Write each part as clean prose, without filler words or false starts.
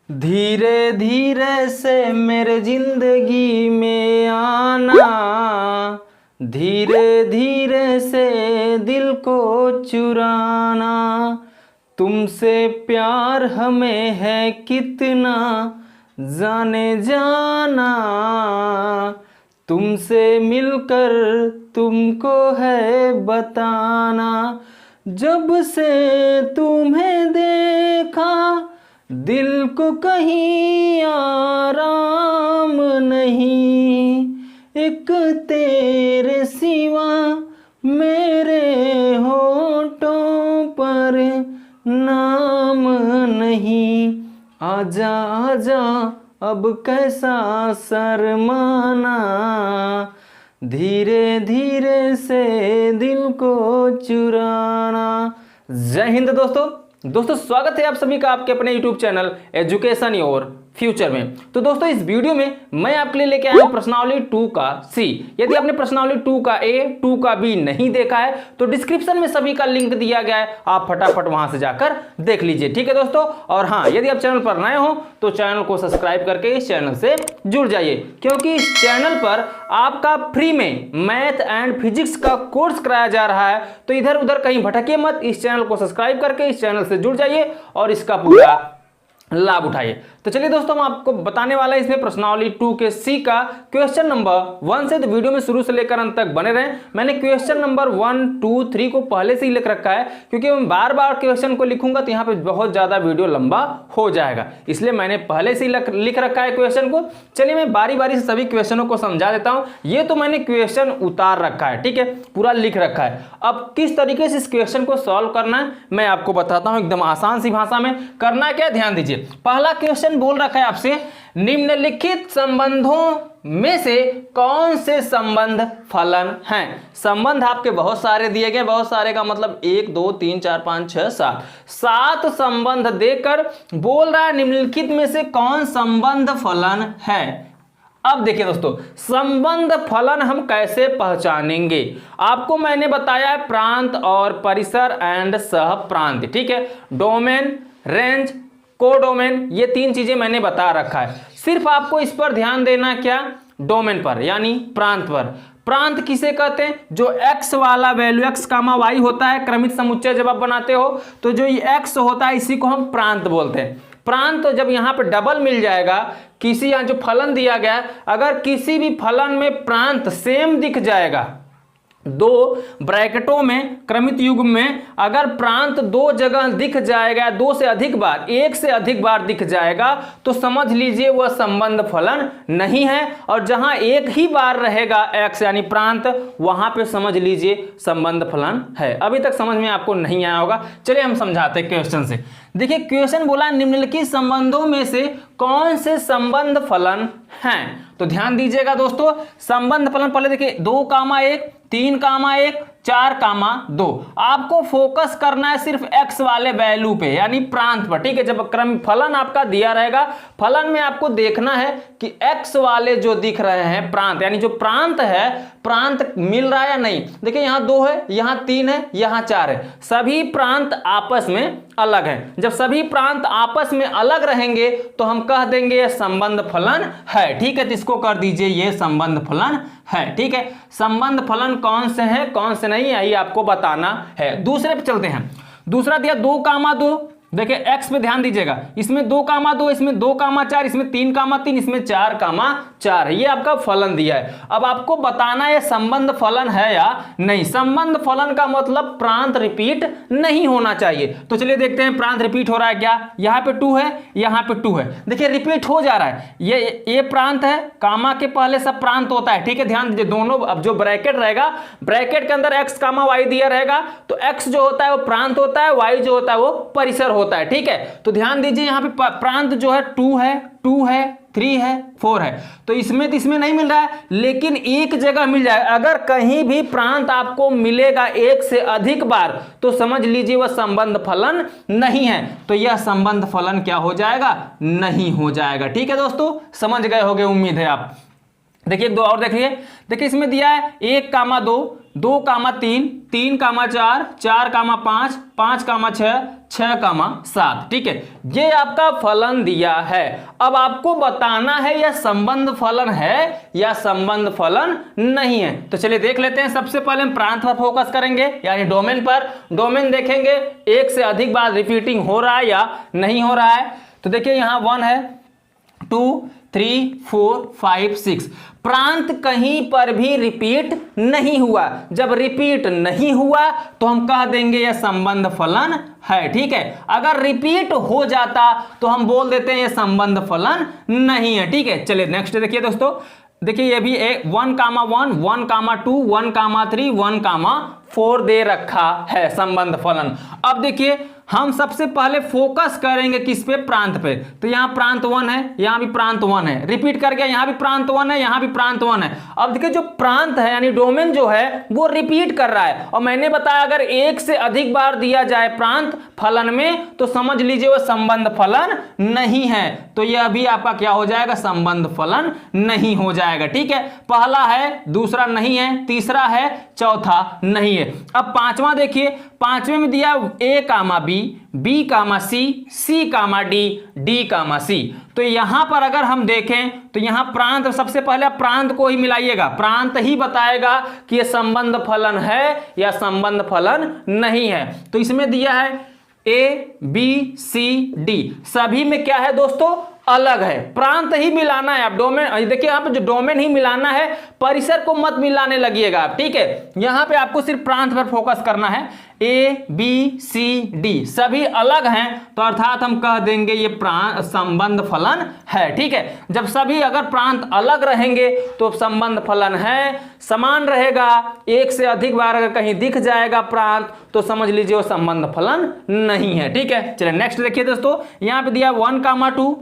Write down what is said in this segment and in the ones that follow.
धीरे धीरे से मेरे जिंदगी में आना, धीरे धीरे से दिल को चुराना। तुमसे प्यार हमें है कितना जाने जाना, तुमसे मिलकर तुमको है बताना। जब से तुम्हें देखा दिल को कहीं आराम नहीं, एक तेरे सिवा मेरे होठों पर नाम नहीं। आजा आजा अब कैसा शर्माना, धीरे धीरे से दिल को चुराना। जय हिंद दोस्तों स्वागत है आप सभी का आपके अपने YouTube channel education your future में। तो दोस्तों इस वीडियो में मैं आपके लिए लेके आया हूं प्रश्नावली 2 का सी। यदि आपने प्रश्नावली 2 का ए 2 का बी नहीं देखा है तो डिस्क्रिप्शन में सभी का लिंक दिया गया है, आप फटाफट वहां से जाकर देख लीजिए, ठीक है दोस्तों। और हाँ, यदि आप चैनल पर नए हो तो चैनल को सब्सक्राइब करके इस चैनल से जुड़ जाइए, क्योंकि इस चैनल पर आपका फ्री में मैथ एंड फिजिक्स का कोर्स कराया जा रहा है। तो इधर उधर कहीं भटकिए मत, इस चैनल को सब्सक्राइब करके इस चैनल से जुड़ जाइए और इसका पूरा लाभ उठाइए। तो चलिए दोस्तों, हम आपको बताने वाला है इसमें प्रश्नावली 2 के सी का क्वेश्चन नंबर 1 से। तो वीडियो में शुरू से लेकर अंत तक बने रहें। मैंने क्वेश्चन नंबर 1, 2, 3 को पहले से ही लिख रखा है, क्योंकि मैं बार बार क्वेश्चन को लिखूंगा तो यहाँ पे बहुत ज्यादा वीडियो लंबा हो जाएगा, इसलिए मैंने पहले से ही लिख रखा है क्वेश्चन को। चलिए मैं बारी बारी से सभी क्वेश्चनों को समझा देता हूँ। ये तो मैंने क्वेश्चन उतार रखा है, ठीक है, पूरा लिख रखा है। अब किस तरीके से इस क्वेश्चन को सॉल्व करना है मैं आपको बताता हूँ, एकदम आसान सी भाषा में। करना क्या, ध्यान दीजिए। पहला क्वेश्चन बोल रखा है आपसे, निम्नलिखित संबंधों में से कौन से संबंध फलन हैं। संबंध आपके बहुत सारे दिए गए, बहुत सारे का मतलब 1 2 3 4 5 6 7 संबंध देकर बोल रहा है निम्नलिखित में से कौन संबंध फलन है। अब देखिए दोस्तों, संबंध फलन हम कैसे पहचानेंगे, आपको मैंने बताया है प्रांत और परिसर एंड सह प्रांत, ठीक है। डोमेन, रेंज, कोडोमेन, ये 3 चीजें मैंने बता रखा है। सिर्फ आपको इस पर ध्यान देना, क्या, डोमेन पर यानी प्रांत पर। प्रांत किसे कहते हैं, जो x वाला वैल्यू x कामा y होता है, क्रमित समुच्चय जब आप बनाते हो तो जो ये x होता है इसी को हम प्रांत बोलते हैं। प्रांत तो जब यहाँ पे डबल मिल जाएगा, किसी यहाँ जो फलन दिया गया, अगर किसी भी फलन में प्रांत सेम दिख जाएगा, 2 ब्रैकेटों में क्रमित युग्म में अगर प्रांत 2 जगह दिख जाएगा, 2 से अधिक बार, 1 से अधिक बार दिख जाएगा, तो समझ लीजिए वह संबंध फलन नहीं है। और जहां एक ही बार रहेगा x यानी प्रांत, वहां पे समझ लीजिए संबंध फलन है। अभी तक समझ में आपको नहीं आया होगा, चलिए हम समझाते हैं क्वेश्चन से। देखिए क्वेश्चन बोला निम्नलिखित संबंधों में से कौन से संबंध फलन हैं। तो ध्यान दीजिएगा दोस्तों, संबंध फलन पहले देखिए 2, 1 3, 1 4, 2। आपको फोकस करना है सिर्फ x वाले वैल्यू पे यानी प्रांत पर, ठीक है। जब क्रम फलन आपका दिया रहेगा, फलन में आपको देखना है कि x वाले जो दिख रहे हैं प्रांत, यानी जो प्रांत है, प्रांत मिल रहा है या नहीं। देखिए यहाँ 2 है, यहाँ 3 है, यहाँ 4 है, सभी प्रांत आपस में अलग हैं। जब सभी प्रांत आपस में अलग रहेंगे तो हम कह देंगे ये संबंध फलन है, ठीक है। तो इसको कर दीजिए ये संबंध फलन है, ठीक है। संबंध फलन कौन से हैं कौन से नहीं, यही आपको बताना है। दूसरे पे चलते हैं। दूसरा दिया 2, 2, देखिए x पे ध्यान दीजिएगा, इसमें 2, 2, इसमें 2, 4, इसमें 3, 3, इसमें 4, 4 है, ये आपका फलन दिया है। अब आपको बताना है संबंध फलन है या नहीं। संबंध फलन का मतलब प्रांत रिपीट नहीं होना चाहिए। तो चलिए देखते हैं प्रांत रिपीट हो रहा है क्या। यहाँ पे 2 है, यहाँ पे 2 है, देखिए रिपीट हो जा रहा है। ये प्रांत है, कामा के पहले सब प्रांत होता है, ठीक है। ध्यान दीजिए दोनों, अब जो ब्रैकेट रहेगा, ब्रैकेट के अंदर x, y दिया रहेगा, तो x जो होता है वो प्रांत होता है, y जो होता है वो परिसर होता है, ठीक है। तो ध्यान दीजिए यहाँ पे प्रांत जो है 2 है, 2 है, 3 है, 4 है, तो इसमें नहीं मिल रहा है, लेकिन एक जगह मिल जाए। अगर कहीं भी प्रांत आपको मिलेगा 1 से अधिक बार तो समझ लीजिए वह संबंध फलन नहीं है। तो यह संबंध फलन क्या हो जाएगा, नहीं हो जाएगा, ठीक है दोस्तों। समझ गए होंगे, उम्मीद है आप। देखिए 2 और देखिए, देखिए इसमें दिया है 1, 2, 2 कामा 3, 3 कामा 4, 4 कामा 5, 5 कामा 6, 6 कामा 7। ठीक है, ये आपका फलन दिया है। अब आपको बताना है यह संबंध फलन है या संबंध फलन नहीं है। तो चलिए देख लेते हैं। सबसे पहले हम प्रांत पर फोकस करेंगे, यानी डोमेन पर। डोमेन देखेंगे एक से अधिक बार रिपीटिंग हो रहा है या नहीं हो रहा है। तो देखिए यहां 1 है, 2, 3, 4, 5, 6। प्रांत कहीं पर भी रिपीट नहीं हुआ। जब रिपीट नहीं हुआ तो हम कह देंगे यह संबंध फलन है। ठीक है, अगर रिपीट हो जाता तो हम बोल देते हैं यह संबंध फलन नहीं है। ठीक है, चलिए नेक्स्ट देखिए दोस्तों। देखिए ये भी 1 कामा 1, 1 कामा 2, 1 कामा 3, 1 कामा 4 दे रखा है संबंध फलन। अब देखिए हम सबसे पहले फोकस करेंगे किस पे? प्रांत पे। तो यहां प्रांत 1 है, यहां भी प्रांत 1 है, रिपीट कर गया, यहां भी प्रांत 1 है, यहां भी प्रांत 1 है। अब देखिए जो प्रांत है यानी डोमेन जो है वो रिपीट कर रहा है, और मैंने बताया अगर एक से अधिक बार दिया जाए प्रांत फलन में तो समझ लीजिए वो संबंध फलन नहीं है। तो यह भी आपका क्या हो जाएगा? संबंध फलन नहीं हो जाएगा। ठीक है, पहला है, दूसरा नहीं है, तीसरा है, चौथा नहीं है। अब पांचवा देखिए, पांचवें में दिया A comma B, B comma C, C comma D, D comma C। तो यहां पर अगर हम देखें तो यहां प्रांत, सबसे पहले प्रांत को ही मिलाइएगा, प्रांत ही बताएगा कि यह संबंध फलन है या संबंध फलन नहीं है। तो इसमें दिया है A, B, C, D, सभी में क्या है दोस्तों? अलग है। प्रांत ही मिलाना है आप, डोमेन देखिए यहाँ पे जो डोमेन ही मिलाना है, परिसर को मत मिलाने लगिएगा आप। ठीक है, यहां पे आपको सिर्फ प्रांत पर फोकस करना है। A, B, C, D सभी अलग हैं तो अर्थात हम कह देंगे ये प्रांत संबंध फलन है। ठीक है, जब सभी अगर प्रांत अलग रहेंगे तो संबंध फलन है। समान रहेगा, एक से अधिक बार अगर कहीं दिख जाएगा प्रांत तो समझ लीजिए वो संबंध फलन नहीं है। ठीक है, चलिए नेक्स्ट देखिए दोस्तों। यहां पे दिया 1 कामा 2,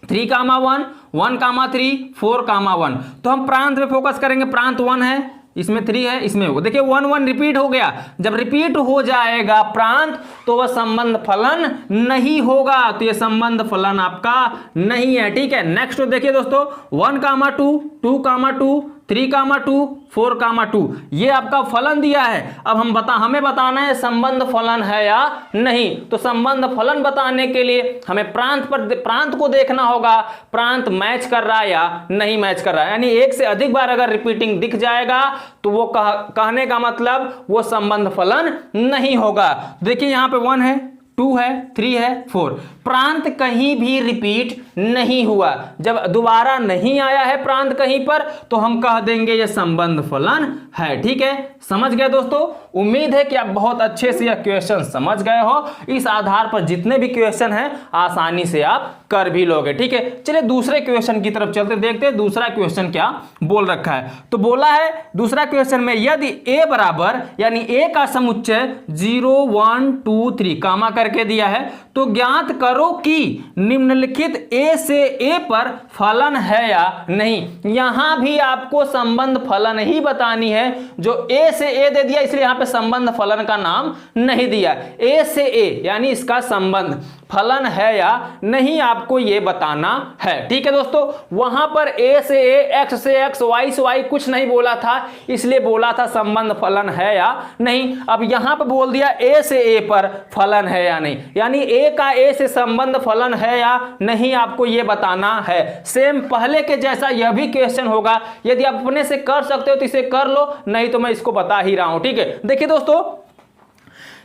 3 कामा 1, 1 कामा 3, 4 कामा 1। तो हम प्रांत पे फोकस करेंगे। प्रांत 1 है, इसमें 3 है, इसमें वो देखिए 1 1 रिपीट हो गया। जब रिपीट हो जाएगा प्रांत तो वह संबंध फलन नहीं होगा, तो यह संबंध फलन आपका नहीं है। ठीक है, नेक्स्ट देखिए दोस्तों 1 कामा 2, 2 कामा 2, 3 कामा 2, 4 कामा 2, ये आपका फलन दिया है। अब हमें बताना है संबंध फलन है या नहीं। तो संबंध फलन बताने के लिए हमें प्रांत को देखना होगा, प्रांत मैच कर रहा है या नहीं मैच कर रहा है। यानी एक से अधिक बार अगर रिपीटिंग दिख जाएगा तो वो कहने का मतलब वो संबंध फलन नहीं होगा। देखिए यहां पे 1 है, 2 है, 3 है, 4। प्रांत कहीं भी रिपीट नहीं हुआ। जब दोबारा नहीं आया है प्रांत कहीं पर तो हम कह देंगे ये संबंध फलन है। ठीक है, समझ गए दोस्तों? उम्मीद है कि आप बहुत अच्छे से यह क्वेश्चन समझ गए हो। इस आधार पर जितने भी क्वेश्चन हैं आसानी से आप कर भी लोगे। ठीक है, चलिए दूसरे क्वेश्चन की तरफ चलते, देखते हैं दूसरा क्वेश्चन क्या बोल रखा है। तो बोला है दूसरा क्वेश्चन में यदि A बराबर यानी A का समुच्चय 0 1 2 3 कामा करके दिया है तो ज्ञात करो कि निम्नलिखित A से A पर फलन है या नहीं। यहां भी आपको संबंध फलन ही बतानी है। जो A से A दे दिया इसलिए यहां पे संबंध फलन का नाम नहीं दिया। A से A यानी इसका संबंध फलन है या नहीं आपको ये बताना है। ठीक है दोस्तों, वहां पर A से A, X से X, Y से Y कुछ नहीं बोला था, इसलिए बोला था संबंध फलन है या नहीं। अब यहां पर बोल दिया A से A पर फलन है या नहीं, यानी A का A से संबंध फलन है या नहीं आपको ये बताना है। सेम पहले के जैसा यह भी क्वेश्चन होगा। यदि आप अपने से कर सकते हो तो इसे कर लो, नहीं तो मैं इसको बता ही रहा हूं। ठीक है, देखिए दोस्तों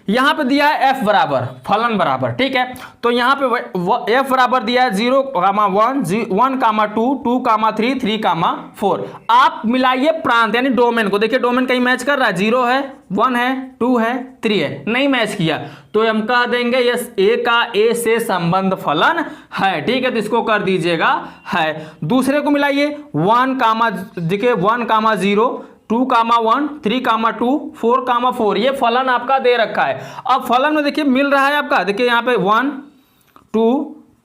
यहां पे दिया है F बराबर फलन बराबर। ठीक है, तो यहां पे F बराबर दिया है 0 कामा 1, 1 कामा 2, 2 कामा 3, 3 कामा 4। आप मिलाइए प्रांत यानी डोमेन को। देखिए डोमेन कहीं मैच कर रहा है, 0 है, 1 है, 2 है, 3 है, नहीं मैच किया तो हम कह देंगे यस A का A से संबंध फलन है। ठीक है, तो इसको कर दीजिएगा है। दूसरे को मिलाइए 1 कामा, देखिए 1 कामा 0, 2 कामा 1, 3 कामा 2, 4 कामा 4, ये फलन आपका दे रखा है। अब फलन में देखिए मिल रहा है आपका, देखिए यहाँ पे 1 2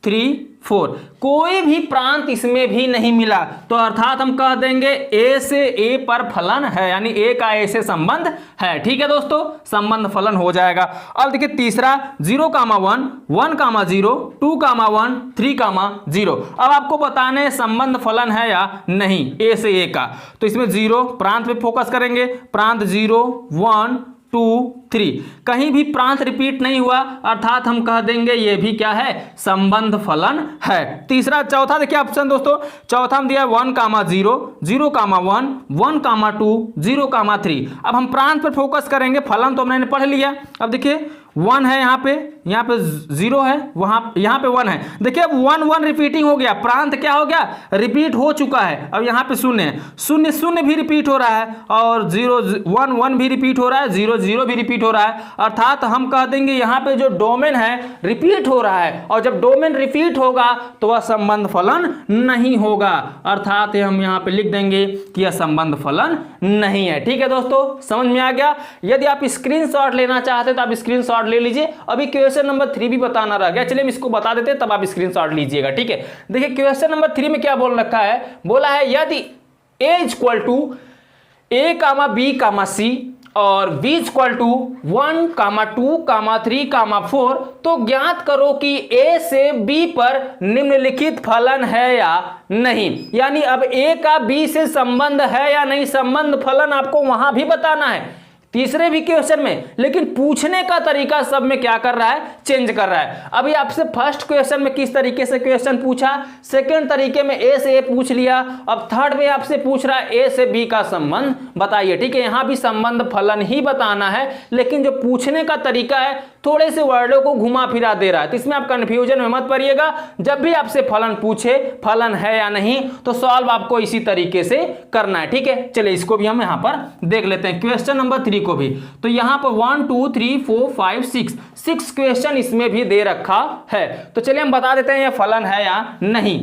3 4। कोई भी प्रांत इसमें भी नहीं मिला, तो अर्थात हम कह देंगे ए से ए पर फलन है, यानी ए का ए से संबंध है। ठीक है दोस्तों, संबंध फलन हो जाएगा। अब देखिए तीसरा 0,1, 1,0, 2,1, 3,0। अब आपको बताने हैं संबंध फलन है या नहीं ए से ए का, तो इसमें 0 प्रांत पे फोकस करेंगे। प्रांत 0, 1, 2, 3, कहीं भी प्रांत रिपीट नहीं हुआ, अर्थात हम कह देंगे ये भी क्या है, संबंध फलन है। तीसरा चौथा देखिए ऑप्शन दोस्तों, चौथा हम दिया 1,0, 0,1, 1,2, 0,3। अब हम प्रांत पर फोकस करेंगे, फलन तो हमने पढ़ लिया। अब देखिए 1 है यहाँ पे 0 है, यहाँ पे 1 है। देखिए अब 1, 1 रिपीटिंग हो गया, प्रांत क्या हो गया, रिपीट हो चुका है। अब यहाँ पे 0 0 भी रिपीट हो रहा है, और 0 1 1 भी रिपीट हो रहा है, 0 0 भी रिपीट हो रहा है। अर्थात हम कह देंगे यहाँ पे जो डोमेन है रिपीट हो रहा है, और जब डोमेन रिपीट होगा तो वह संबंध फलन नहीं होगा। अर्थात हम यहाँ पे लिख देंगे कि यह संबंध फलन नहीं है। ठीक है दोस्तों, समझ में आ गया। यदि आप स्क्रीनशॉट लेना चाहते तो आप स्क्रीनशॉट ले लीजिए। अभी क्वेश्चन नंबर 3 भी बताना रह गया, चलिए हम इसको बता देते हैं, तब आप स्क्रीनशॉट लीजिएगा। ठीक है, देखिए क्वेश्चन नंबर 3 में क्या बोल रखा है, बोला है यदि a equal to a, b, c और b इक्वल टू 1, 2, 3, 4, तो ज्ञात करो कि a से b पर निम्नलिखित फलन है या नहीं। यानी अब a का b से संबंध है या नहीं, संबंध फलन आपको वहां भी बताना है तीसरे भी क्वेश्चन में, लेकिन पूछने का तरीका सब में क्या कर रहा है, चेंज कर रहा है। अभी आपसे फर्स्ट क्वेश्चन में किस तरीके से क्वेश्चन पूछा, सेकंड तरीके में ए से ए पूछ लिया, अब थर्ड में आपसे पूछ रहा है ए से बी का संबंध बताइए। ठीक है, यहां भी संबंध फलन ही बताना है, लेकिन जो पूछने का तरीका है थोड़े से वर्डों को घुमा फिरा दे रहा है, तो इसमें आप कंफ्यूजन में मत पड़िएगा। जब भी आपसे फलन पूछे, फलन है या नहीं, तो सॉल्व आपको इसी तरीके से करना है। ठीक है, चलिए इसको भी हम यहां पर देख लेते हैं, क्वेश्चन नंबर 3 को भी। तो यहां पर 1 2 3 4 5 6 क्वेश्चन इसमें भी दे रखा है। तो चलिए हम बता देते हैं ये फलन है या नहीं।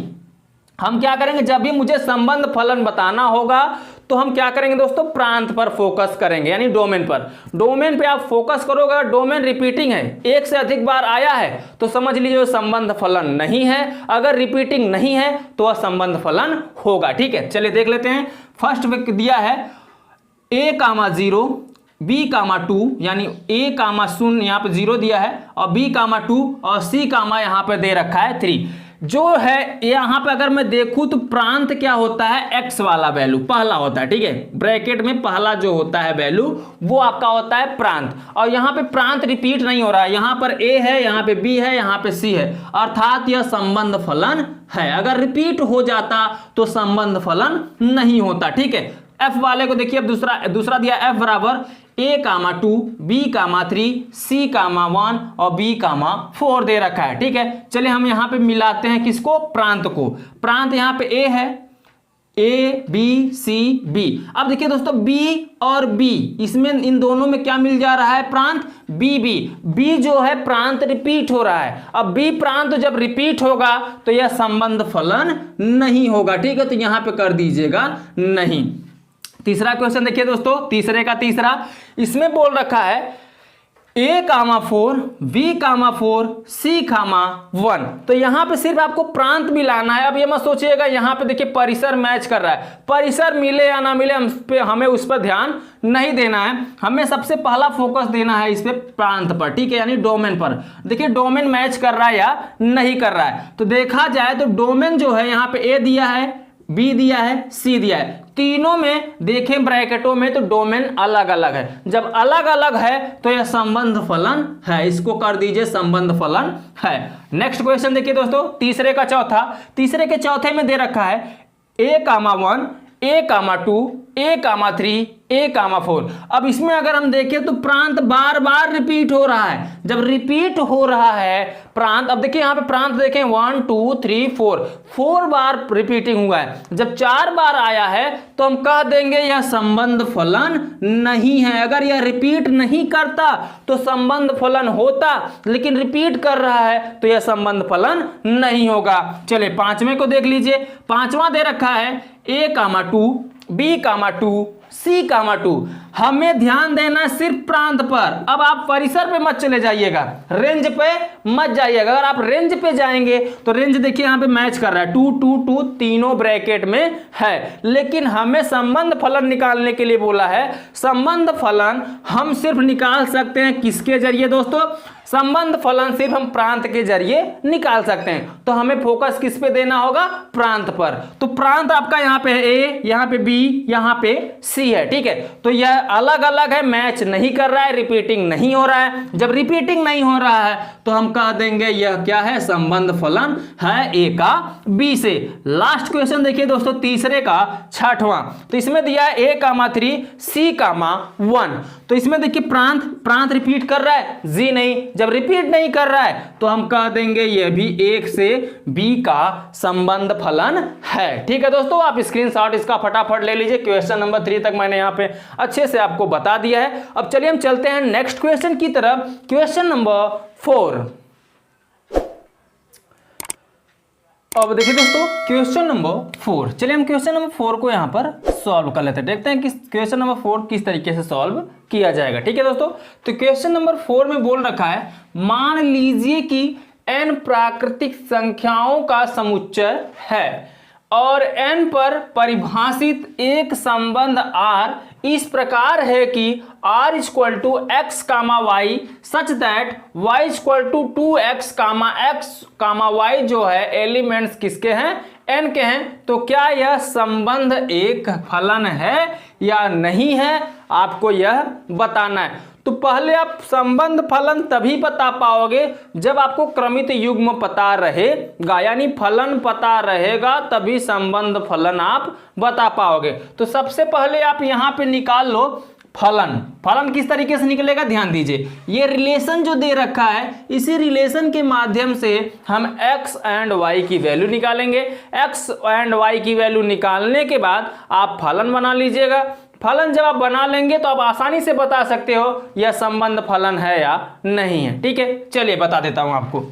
हम क्या करेंगे, जब भी मुझे संबंध फलन बताना होगा तो हम क्या करेंगे दोस्तों, प्रांत पर फोकस करेंगे, यानी डोमेन पर। डोमेन पे आप फोकस करोगे, डोमेन रिपीटिंग है, एक से अधिक बार आया है, तो समझ लीजिए संबंध फलन नहीं है। अगर रिपीटिंग नहीं है तो वह संबंध फलन होगा। ठीक है, चलिए देख लेते हैं। फर्स्ट में दिया है a, 0, b, 2, यानी a, 0 यहाँ पे 0 दिया है, और b, 2 और c, यहाँ पे दे रखा है 3। जो है यहां पे अगर मैं देखूं तो प्रांत क्या होता है, x वाला वैल्यू पहला होता है। ठीक है, ब्रैकेट में पहला जो होता है वैल्यू वो आपका होता है प्रांत, और यहां पे प्रांत रिपीट नहीं हो रहा है, यहां पर a है, यहां पे b है, यहां पे c है, अर्थात यह संबंध फलन है। अगर रिपीट हो जाता तो संबंध फलन नहीं होता। ठीक है, f वाले को देखिए, अब दूसरा दिया f बराबर a, 2, b, 3, c, 1 और b, 4 दे रखा है। ठीक है, चलिए हम यहां पे मिलाते हैं किसको, प्रांत को। प्रांत यहां पे a है, a b c b। अब देखिए दोस्तों b और b, इसमें इन दोनों में क्या मिल जा रहा है, प्रांत b जो है प्रांत रिपीट हो रहा है। अब b प्रांत जब रिपीट होगा तो यह संबंध फलन नहीं होगा। ठीक है, तो यहां पे कर दीजिएगा नहीं। तीसरा क्वेश्चन देखिए दोस्तों, तीसरे का तीसरा, इसमें बोल रखा है a, 4, b, 4, c, 1। तो यहां पे सिर्फ आपको प्रांत मिलाना है। अब ये मत सोचिएगा, यहां पे देखिए परिसर मैच कर रहा है, परिसर मिले या ना मिले हमें उस पर ध्यान नहीं देना है, हमें सबसे पहला फोकस देना है इस पे प्रांत पर। ठीक है, यानी डोमेन पर। देखिए डोमेन मैच कर रहा है या नहीं कर रहा है, तो देखा जाए तो डोमेन जो है यहाँ पे a दिया है, b दिया है, c दिया है, तीनों में देखें ब्रैकेटों में तो डोमेन अलग अलग है। जब अलग अलग है तो यह संबंध फलन है, इसको कर दीजिए संबंध फलन है। नेक्स्ट क्वेश्चन देखिए दोस्तों, तीसरे का चौथा, तीसरे के चौथे में दे रखा है a, 1, a, 2, a, 3, a, 4। अब इसमें अगर हम देखें तो प्रांत बार बार रिपीट हो रहा है। जब रिपीट हो रहा है प्रांत, अब देखिए यहाँ पे प्रांत देखें 1 2 3 4 बार रिपीटिंग हुआ है। जब 4 बार आया है तो हम कह देंगे यह संबंध फलन नहीं है। अगर यह रिपीट नहीं करता तो संबंध फलन होता, लेकिन रिपीट कर रहा है तो यह संबंध फलन नहीं होगा। चलिए पांचवें को देख लीजिए, पांचवा दे रखा है a, 2, b, 2, c, 2। हमें ध्यान देना है सिर्फ प्रांत पर। अब आप परिसर पे मत चले जाइएगा, रेंज पे मत जाइएगा। अगर आप रेंज पे जाएंगे तो रेंज देखिए यहाँ पे मैच कर रहा है, 2 2 2 तीनों ब्रैकेट में है, लेकिन हमें संबंध फलन निकालने के लिए बोला है। संबंध फलन हम सिर्फ निकाल सकते हैं किसके जरिए दोस्तों? संबंध फलन सिर्फ हम प्रांत के जरिए निकाल सकते हैं। तो हमें फोकस किस पे देना होगा? प्रांत पर। तो प्रांत आपका यहाँ पे ए, यहाँ पे बी, यहाँ पे सी है, ठीक है। तो यह अलग अलग है, मैच नहीं कर रहा है, रिपीटिंग नहीं हो रहा है। जब रिपीटिंग नहीं हो रहा है तो हम कह देंगे यह क्या है? संबंध फलन है ए का बी से। लास्ट क्वेश्चन देखिए दोस्तों, तीसरे का छठवां। तो इसमें दिया है ए कामा 3 सी कामा 1। तो इसमें देखिए प्रांत रिपीट कर रहा है? जी नहीं। जब रिपीट नहीं कर रहा है तो हम कह देंगे यह भी 1 से बी का संबंध फलन है। ठीक है दोस्तों, आप स्क्रीनशॉट इसका फटाफट ले लीजिए। क्वेश्चन नंबर 3 तक मैंने यहाँ पे अच्छे से आपको बता दिया है। अब चलिए हम चलते हैं नेक्स्ट क्वेश्चन की तरफ। Question number 4। अब देखिए दोस्तों क्वेश्चन नंबर 4, चलिए हम क्वेश्चन नंबर 4 को यहाँ पर सॉल्व कर लेते हैं। देखते हैं कि क्वेश्चन नंबर 4 किस तरीके से सॉल्व किया जाएगा। ठीक है दोस्तों, तो क्वेश्चन नंबर 4 में बोल रखा है, मान लीजिए कि n प्राकृतिक संख्याओं का समुच्चय है और n पर परिभाषित एक संबंध r इस प्रकार है कि r = x, y such that y = 2x, x, y जो है एलिमेंट्स किसके हैं? n के हैं। तो क्या यह संबंध एक फलन है या नहीं है, आपको यह बताना है। तो पहले आप संबंध फलन तभी बता पाओगे जब आपको क्रमित युग्म पता रहेगा, यानी फलन पता रहेगा तभी संबंध फलन आप बता पाओगे। तो सबसे पहले आप यहाँ पे निकाल लो फलन किस तरीके से निकलेगा ध्यान दीजिए। ये रिलेशन जो दे रखा है, इसी रिलेशन के माध्यम से हम x एंड y की वैल्यू निकालेंगे। x एंड y की वैल्यू निकालने के बाद आप फलन बना लीजिएगा। फलन जब आप बना लेंगे तो आप आसानी से बता सकते हो यह संबंध फलन है या नहीं है। ठीक है, चलिए बता देता हूं आपको।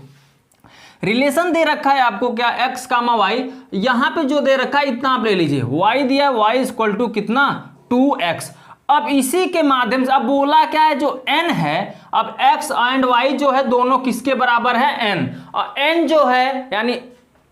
रिलेशन दे रखा है आपको क्या? x, y। यहां पे जो दे रखा है इतना आप ले लीजिए। y दिया, y = कितना? 2x। अब इसी के माध्यम से अब बोला क्या है? जो n है, अब x एंड y जो है दोनों किसके बराबर है? n। और n जो है यानी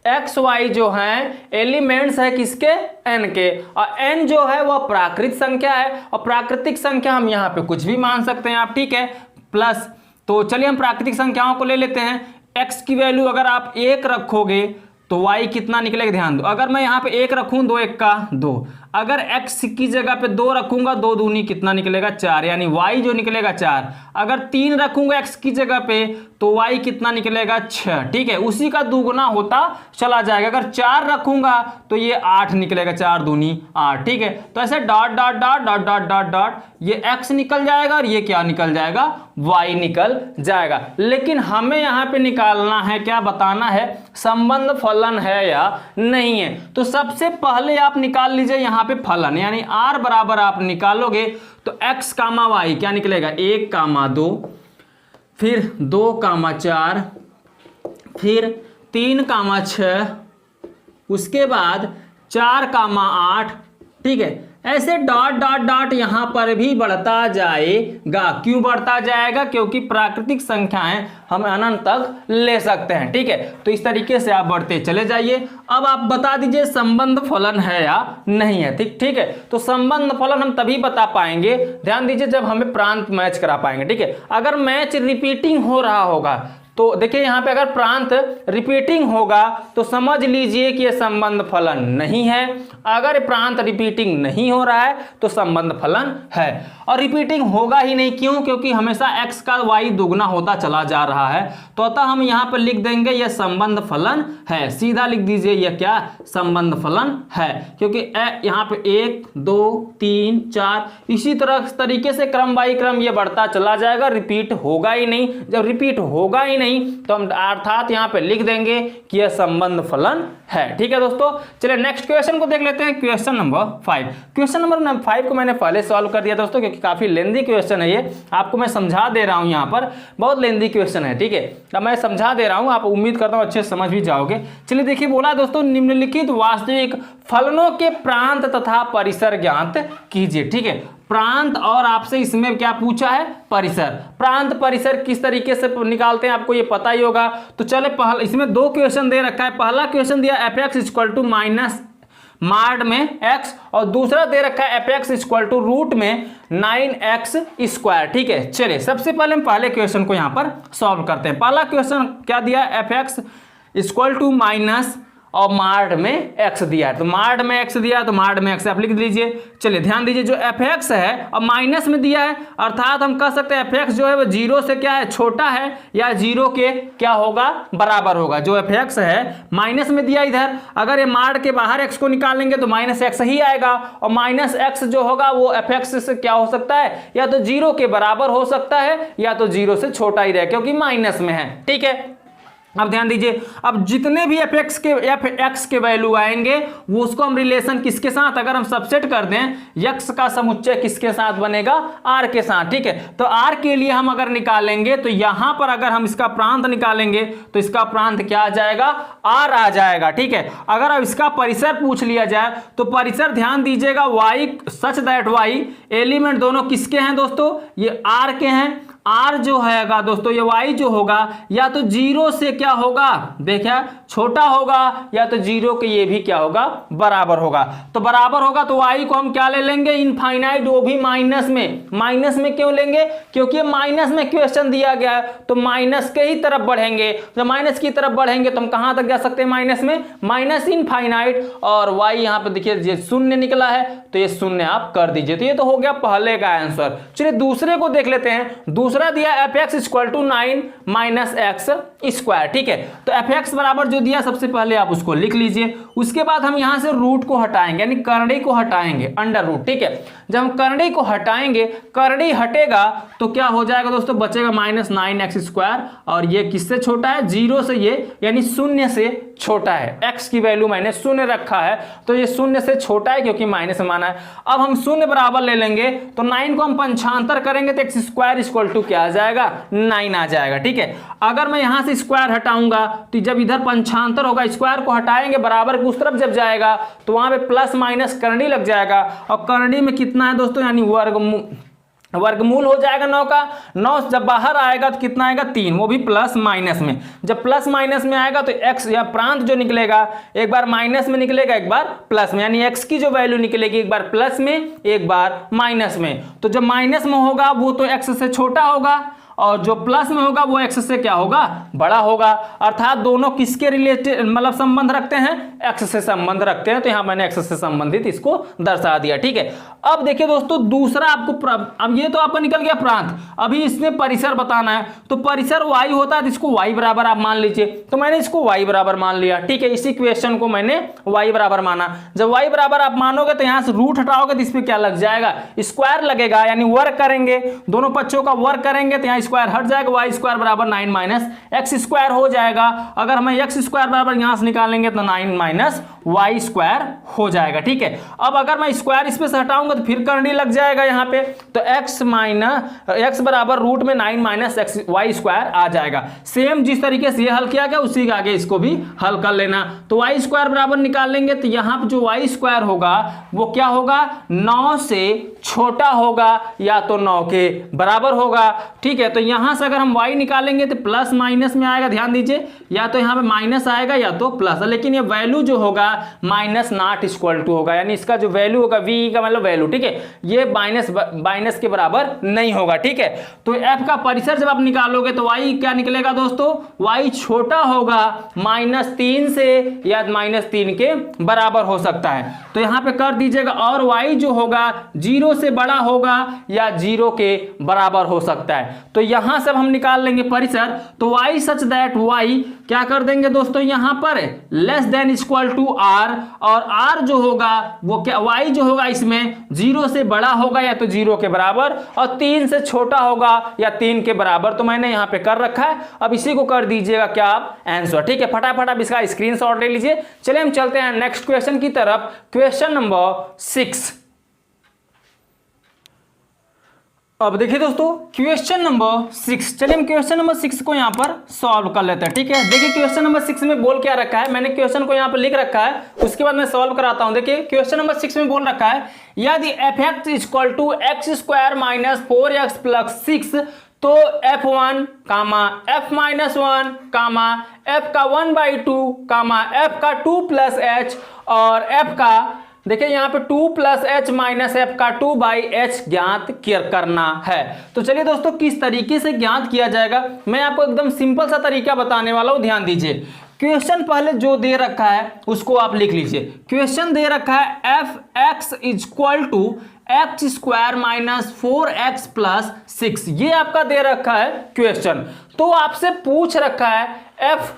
एक्स वाई जो हैं एलिमेंट्स है किसके? n के। और n जो है वह प्राकृतिक संख्या है, और प्राकृतिक संख्या हम यहाँ पे कुछ भी मान सकते हैं आप, ठीक है, प्लस। तो चलिए हम प्राकृतिक संख्याओं को ले लेते हैं। x की वैल्यू अगर आप 1 रखोगे तो y कितना निकलेगा? ध्यान दो, अगर मैं यहाँ पे 1 रखूँ 2 1 का 2, अगर x की जगह पे 2 रखूंगा 2 दूनी कितना निकलेगा? 4, यानी y जो निकलेगा 4। अगर 3 रखूंगा x की जगह पे तो y कितना निकलेगा? 6। ठीक है, उसी का दुगुना होता चला जाएगा। अगर 4 रखूंगा तो ये 8 निकलेगा, 4 दूनी 8। ठीक है, तो ऐसे dot dot dot dot dot dot dot ये x निकल जाएगा और ये क्या निकल जाएगा? y निकल जाएगा। लेकिन हमें यहाँ पे निकालना है क्या? बताना है संबंध फलन है या नहीं है। तो सबसे पहले आप निकाल लीजिए यहाँ पे फलन, यानी r बराबर आप निकालोगे तो x, y क्या निकलेगा? 1, 2, फिर 2, 4, फिर 3, 6, उसके बाद 4, 8। ठीक है, ऐसे डॉट डॉट डॉट यहां पर भी बढ़ता जाएगा। क्यों बढ़ता जाएगा? क्योंकि प्राकृतिक संख्याएं हम अनंत तक ले सकते हैं। ठीक है, तो इस तरीके से आप बढ़ते चले जाइए। अब आप बता दीजिए संबंध फलन है या नहीं है। ठीक है, तो संबंध फलन हम तभी बता पाएंगे, ध्यान दीजिए, जब हमें प्रांत मैच करा पाएंगे। ठीक है, अगर मैच रिपीटिंग हो रहा होगा तो देखिए यहाँ पे अगर प्रांत रिपीटिंग होगा तो समझ लीजिए कि यह संबंध फलन नहीं है। अगर प्रांत रिपीटिंग नहीं हो रहा है तो संबंध फलन है, और रिपीटिंग होगा ही नहीं। क्यों? क्योंकि हमेशा x का y दुगना होता चला जा रहा है। तो अतः हम यहाँ पर लिख देंगे यह संबंध फलन है। सीधा लिख दीजिए यह क्या? संबंध फलन है। क्योंकि यहाँ पे 1, 2, 3, 4 इसी तरीके से क्रम बाई क्रम ये बढ़ता चला जाएगा, रिपीट होगा ही नहीं। जब रिपीट होगा ही नहीं तो हम अर्थात यहाँ पे लिख देंगे कि यह संबंध फलन है। ठीक है दोस्तों, चलिए नेक्स्ट क्वेश्चन को देख लेते हैं। Question number 5। क्वेश्चन नंबर 5 को मैंने पहले सॉल्व कर दिया दोस्तों, क्योंकि काफी लेंदी क्वेश्चन है ये। आपको मैं समझा दे रहा हूं, यहाँ पर बहुत लेंदी क्वेश्चन है। ठीक है, अब मैं समझा दे रहा हूं, आप उम्मीद करता हूं अच्छे से समझ भी जाओगे। चलिए देखिए, बोला दोस्तों निम्नलिखित वास्तविक फलनों के प्रांत तथा परिसर ज्ञात कीजिए। ठीक है, प्रांत और आपसे इसमें क्या पूछा है, परिसर। प्रांत परिसर किस तरीके से निकालते हैं आपको ये पता ही होगा। तो चले पहले इसमें दो क्वेश्चन दे रखा है। पहला क्वेश्चन दिया fx इक्वल टू माइनस माड में x, और दूसरा दे रखा है fx इक्वल टू रूट में 9x स्क्वायर। ठीक है, चलिए सबसे पहले हम पहले क्वेश्चन को यहां पर सॉल्व करते हैं। पहला क्वेश्चन क्या दिया, fx इक्वल टू माइनस और माड में x दिया है। तो माड में x दिया तो माड में x आप लिख दीजिए। चलिए ध्यान दीजिए, जो fx है और माइनस में दिया है, अर्थात हम कह सकते हैं fx जो है वो 0 से क्या है, छोटा है या 0 के क्या होगा, बराबर होगा। जो fx है माइनस में दिया इधर, अगर ये माड के बाहर x को निकालेंगे तो माइनस एक्स ही आएगा, और माइनस एक्स जो होगा वो fx से क्या हो सकता है, या तो 0 के बराबर हो सकता है या तो 0 से छोटा ही रहे, क्योंकि माइनस में है। ठीक है, अब ध्यान दीजिए, अब जितने भी fx के वैल्यू आएंगे वो उसको हम रिलेशन किसके साथ, अगर हम सबसेट कर दें, x का समुच्चय किसके साथ बनेगा, r के साथ। ठीक है, तो r के लिए हम अगर निकालेंगे तो यहां पर अगर हम इसका प्रांत निकालेंगे तो इसका प्रांत क्या आ जाएगा, r आ जाएगा। ठीक है, अगर अब इसका परिसर पूछ लिया जाए तो परिसर ध्यान दीजिएगा, y such that y element दोनों किसके हैं दोस्तों, ये r के हैं। r जो हैगा दोस्तों, ये y जो होगा या तो 0 से क्या होगा, देखिए छोटा होगा, या तो 0 के ये भी क्या होगा, बराबर होगा। तो बराबर होगा तो y को हम क्या ले लेंगे, इनफाइनाइट, वो भी माइनस में। माइनस में क्यों लेंगे, क्योंकि माइनस में क्वेश्चन दिया गया है, तो माइनस के ही तरफ बढ़ेंगे। जब माइनस की तरफ बढ़ेंगे तो हम कहां तक जा सकते हैं, माइनस में, माइनस इनफाइनाइट। और y यहां पे देखिए शून्य निकला है तो ये शून्य आप कर दीजिए। तो ये तो हो गया पहले का आंसर। चलिए दूसरे को देख लेते हैं। दूसरा दिया fx equal to 9 minus x square. ठीक है, तो fx बराबर जो दिया सबसे पहले आप उसको लिख लीजिए। उसके बाद हम यहां से रूट को हटाएंगे, यानी करड़ी को हटाएंगे, अंडर रूट। ठीक है, जब हम करड़ी को हटाएंगे, करड़ी हटेगा तो क्या हो जाएगा दोस्तों, बचेगा माइनस 9x स्क्वायर, और ये किससे छोटा है, 0 से, ये यानी शून्य से छोटा है। x की वैल्यू मैंने शून्य रखा है तो ये शून्य से छोटा है क्योंकि माइनस में माना है। अब हम शून्य बराबर ले लेंगे तो 9 को हम पंचांतर करेंगे तो x स्क्वायर इक्वल टू क्या आ जाएगा, 9 आ जाएगा। ठीक है, अगर मैं यहां से स्क्वायर हटाऊंगा तो जब इधर पंचांतर होगा, स्क्वायर को हटाएंगे, बराबर के उस तरफ जब जाएगा तो वहां पे प्लस माइनस करनी लग जाएगा, और करनी में कितना है दोस्तों, यानी वर्गमूल हो जाएगा 9 का। 9 जब बाहर आएगा तो कितना आएगा, 3, वो भी प्लस माइनस में। जब प्लस माइनस में आएगा तो x या प्रांत जो निकलेगा एक बार माइनस में निकलेगा, एक बार प्लस में, यानी x की जो वैल्यू निकलेगी एक बार प्लस में एक बार माइनस में। तो जब माइनस में होगा वो तो x से छोटा होगा, और जो प्लस में होगा वो x से क्या होगा, बड़ा होगा। अर्थात दोनों किसके रिलेटेड मतलब संबंध रखते हैं, x से संबंध रखते हैं। तो यहां मैंने x से संबंधित इसको दर्शा दिया। ठीक है, अब देखिए दोस्तों दूसरा आपको, अब ये तो आपका निकल गया प्रांत, अभी इसमें परिसर बताना है। तो परिसर y होता है तो इसको y बराबर आप मान लीजिए, तो मैंने इसको y बराबर मान लिया। ठीक है, इसी क्वेश्चन को मैंने y बराबर माना। जब y बराबर आप मानोगे तो यहां से रूट हटाओगे तो इसमें क्या लग जाएगा, स्क्वायर लगेगा, यानी वर्ग करेंगे, दोनों पक्षों का वर्ग करेंगे तो यहाँ स्क्वायर हट जाएगा, वाई स्क्वायर बराबर 9 माइनस एक्स स्क्वायर हो जाएगा। अगर हम एक्स स्क्वायर बराबर यहां से निकालेंगे तो 9 माइनस वाई स्क्वायर हो जाएगा। ठीक है, अब अगर मैं स्क्वायर इसमें से हटाऊंगा तो फिर करनी लग जाएगा यहाँ पे, तो एक्स बराबर रूट में 9 माइनस एक्स वाई स्क्वायर आ जाएगा। सेम जिस तरीके से ये हल किया गया उसी के आगे इसको भी हल कर लेना। तो वाई स्क्वायर बराबर निकाल लेंगे तो यहाँ पे जो वाई स्क्वायर होगा वो क्या होगा, 9 से छोटा होगा या तो 9 के बराबर होगा। ठीक है, तो यहां से अगर हम y निकालेंगे तो प्लस माइनस में आएगा, ध्यान दीजिए, या तो यहां पे माइनस आएगा या तो प्लस, लेकिन ये वैल्यू जो होगा माइनस नॉट इक्वल टू होगा, यानी इसका जो वैल्यू होगा v का मतलब वैल्यू, ठीक है, ये माइनस के बराबर नहीं होगा। ठीक है, तो f का परिसर जब आप निकालोगे तो y क्या निकलेगा दोस्तों, y छोटा होगा -3 से या -3 के बराबर हो सकता है। तो यहां पे कर दीजिएगा, और y जो होगा 0 से बड़ा होगा या 0 के बराबर हो सकता है। तो यहां से हम निकाल लेंगे परिसर, तो y सच दैट y क्या कर देंगे दोस्तों, यहां पर less than equal to r, और r जो होगा वो क्या, y जो होगा इसमें 0 से बड़ा होगा या तो 0 के बराबर, और 3 से छोटा होगा या 3 के बराबर। तो मैंने यहां पे कर रखा है, अब इसी को कर दीजिएगा क्या आप आंसर। ठीक है, फटाफट आप इसका स्क्रीनशॉट ले लीजिए। चलिए हम चलते हैं नेक्स्ट क्वेश्चन की तरफ, क्वेश्चन नंबर 6। अब देखिए दोस्तों क्वेश्चन नंबर 6, चलिए हम क्वेश्चन नंबर 6 को यहाँ पर सॉल्व कर लेते हैं। ठीक है, देखिए क्वेश्चन नंबर 6 में बोल क्या रखा है, मैंने क्वेश्चन को यहाँ पर लिख रखा है, उसके बाद मैं सॉल्व कराता हूँ। देखिए क्वेश्चन नंबर 6 में बोल रखा है यदि f(x) equal to x² minus 4x plus 6 तो f1 कामा f माइनस 1 कामा f का 1/2 कामा f का 2 प्लस h और f का देखिए यहाँ पे 2 प्लस एच माइनस एफ का 2/h ज्ञात करना है। तो चलिए दोस्तों किस तरीके से ज्ञात किया जाएगा मैं आपको एकदम सिंपल सा तरीका बताने वाला हूँ, ध्यान दीजिए। क्वेश्चन पहले जो दे रखा है उसको आप लिख लीजिए। क्वेश्चन दे रखा है f(x) equal to x² minus 4x plus 6, ये आपका दे रखा है क्वेश्चन। तो आपसे पूछ रखा है f,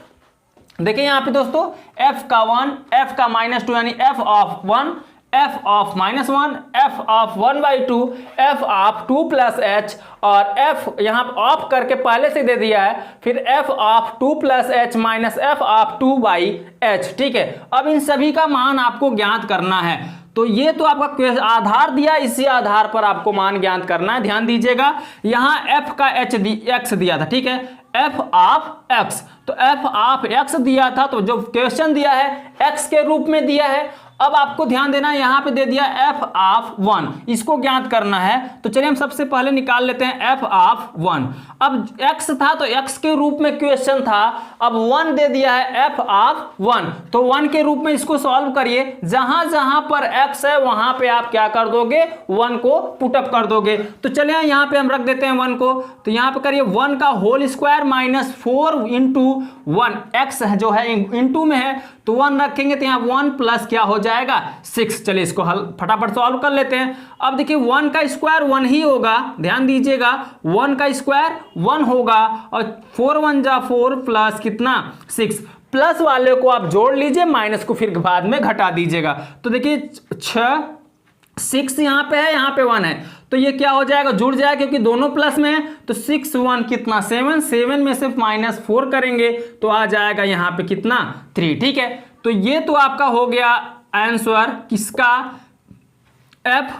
देखिए यहाँ पे दोस्तों f का 1, f का -2 यानी f of 1, f of -1, f of 1/2, f of 2 plus h और f यहाँ ऑफ करके पहले से दे दिया है, फिर f of 2 plus h minus f of 2/h। ठीक है, अब इन सभी का मान आपको ज्ञात करना है। तो ये तो आपका आधार दिया, इसी आधार पर आपको मान ज्ञात करना है। ध्यान दीजिएगा यहाँ f का x दिया था, ठीक है, f ऑफ x, तो f ऑफ x दिया था, तो जो क्वेश्चन दिया है x के रूप में दिया है। अब आपको ध्यान देना है यहाँ पे दे दिया f ऑफ 1, इसको ज्ञात करना है। तो चलिए हम सबसे पहले निकाल लेते हैं f ऑफ 1। अब x था तो x के रूप में क्वेश्चन था, अब 1 दे दिया है f ऑफ 1, तो 1 के रूप में इसको सॉल्व करिए। जहां जहां पर x है वहां पे आप क्या कर दोगे, 1 को पुटअप कर दोगे। तो चलिए यहाँ पे हम रख देते हैं 1 को, तो यहाँ पे करिए 1 का whole square minus 4 into 1, x जो है इंटू में है तो 1 रखेंगे तो यहाँ 1 प्लस क्या हो जाएगा 6। चलिए इसको हल फटाफट सॉल्व कर लेते हैं। अब देखिए 1 का स्क्वायर 1 ही होगा, ध्यान दीजिएगा 1 का स्क्वायर 1 होगा और 4 1 जा 4 प्लस कितना 6, प्लस वाले को आप जोड़ लीजिए, माइनस को फिर बाद में घटा दीजिएगा। तो देखिए 6 यहाँ पे है, यहाँ पे 1 है, तो ये क्या हो जाएगा, जुड़ जाएगा क्योंकि दोनों प्लस में है। तो 6 1 कितना 7, 7 में से -4 करेंगे तो आ जाएगा यहाँ पे कितना 3। ठीक है, तो ये तो आपका हो गया आंसर किसका, f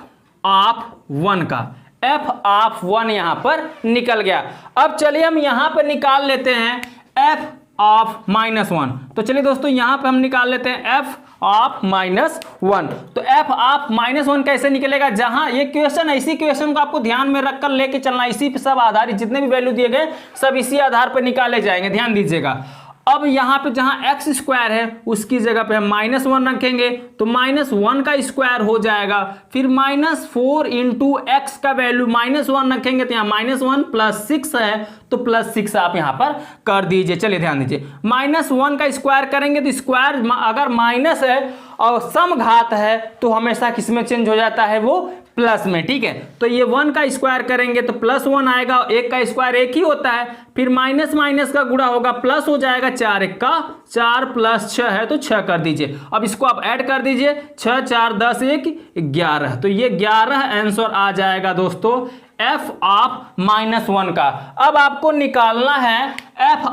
ऑफ 1 का, f ऑफ 1 यहाँ पर निकल गया। अब चलिए हम यहाँ पर निकाल लेते हैं f ऑफ -1। तो चलिए दोस्तों यहाँ पे हम निकाल लेते हैं f ऑफ -1। तो f ऑफ -1 कैसे निकलेगा, जहां ये क्वेश्चन है इसी क्वेश्चन को आपको ध्यान में रखकर लेके चलना, इसी पे सब आधारित जितने भी वैल्यू दिए गए सब इसी आधार पर निकाले जाएंगे, ध्यान दीजिएगा। अब यहाँ पे जहां x स्क्वायर है उसकी जगह पे हम -1 रखेंगे तो -1 का स्क्वायर हो जाएगा, फिर -4 इंटू एक्स का वैल्यू -1 रखेंगे तो यहाँ -1 प्लस 6 है तो +6 आप यहाँ पर कर दीजिए। चलिए ध्यान दीजिए, -1 का स्क्वायर करेंगे तो स्क्वायर अगर माइनस है और सम घात है तो हमेशा किस में चेंज हो जाता है, वो प्लस में। ठीक है, तो ये 1 का स्क्वायर करेंगे तो +1 आएगा, 1 का स्क्वायर 1 ही होता है, फिर माइनस माइनस का गुणा होगा प्लस हो जाएगा, 4 1 का 4 प्लस 6 है तो 6 कर दीजिए। अब इसको आप ऐड कर दीजिए, 6 4 10 1 11, तो ये 11 आंसर आ जाएगा दोस्तों f ऑफ -1 का। अब आपको निकालना है f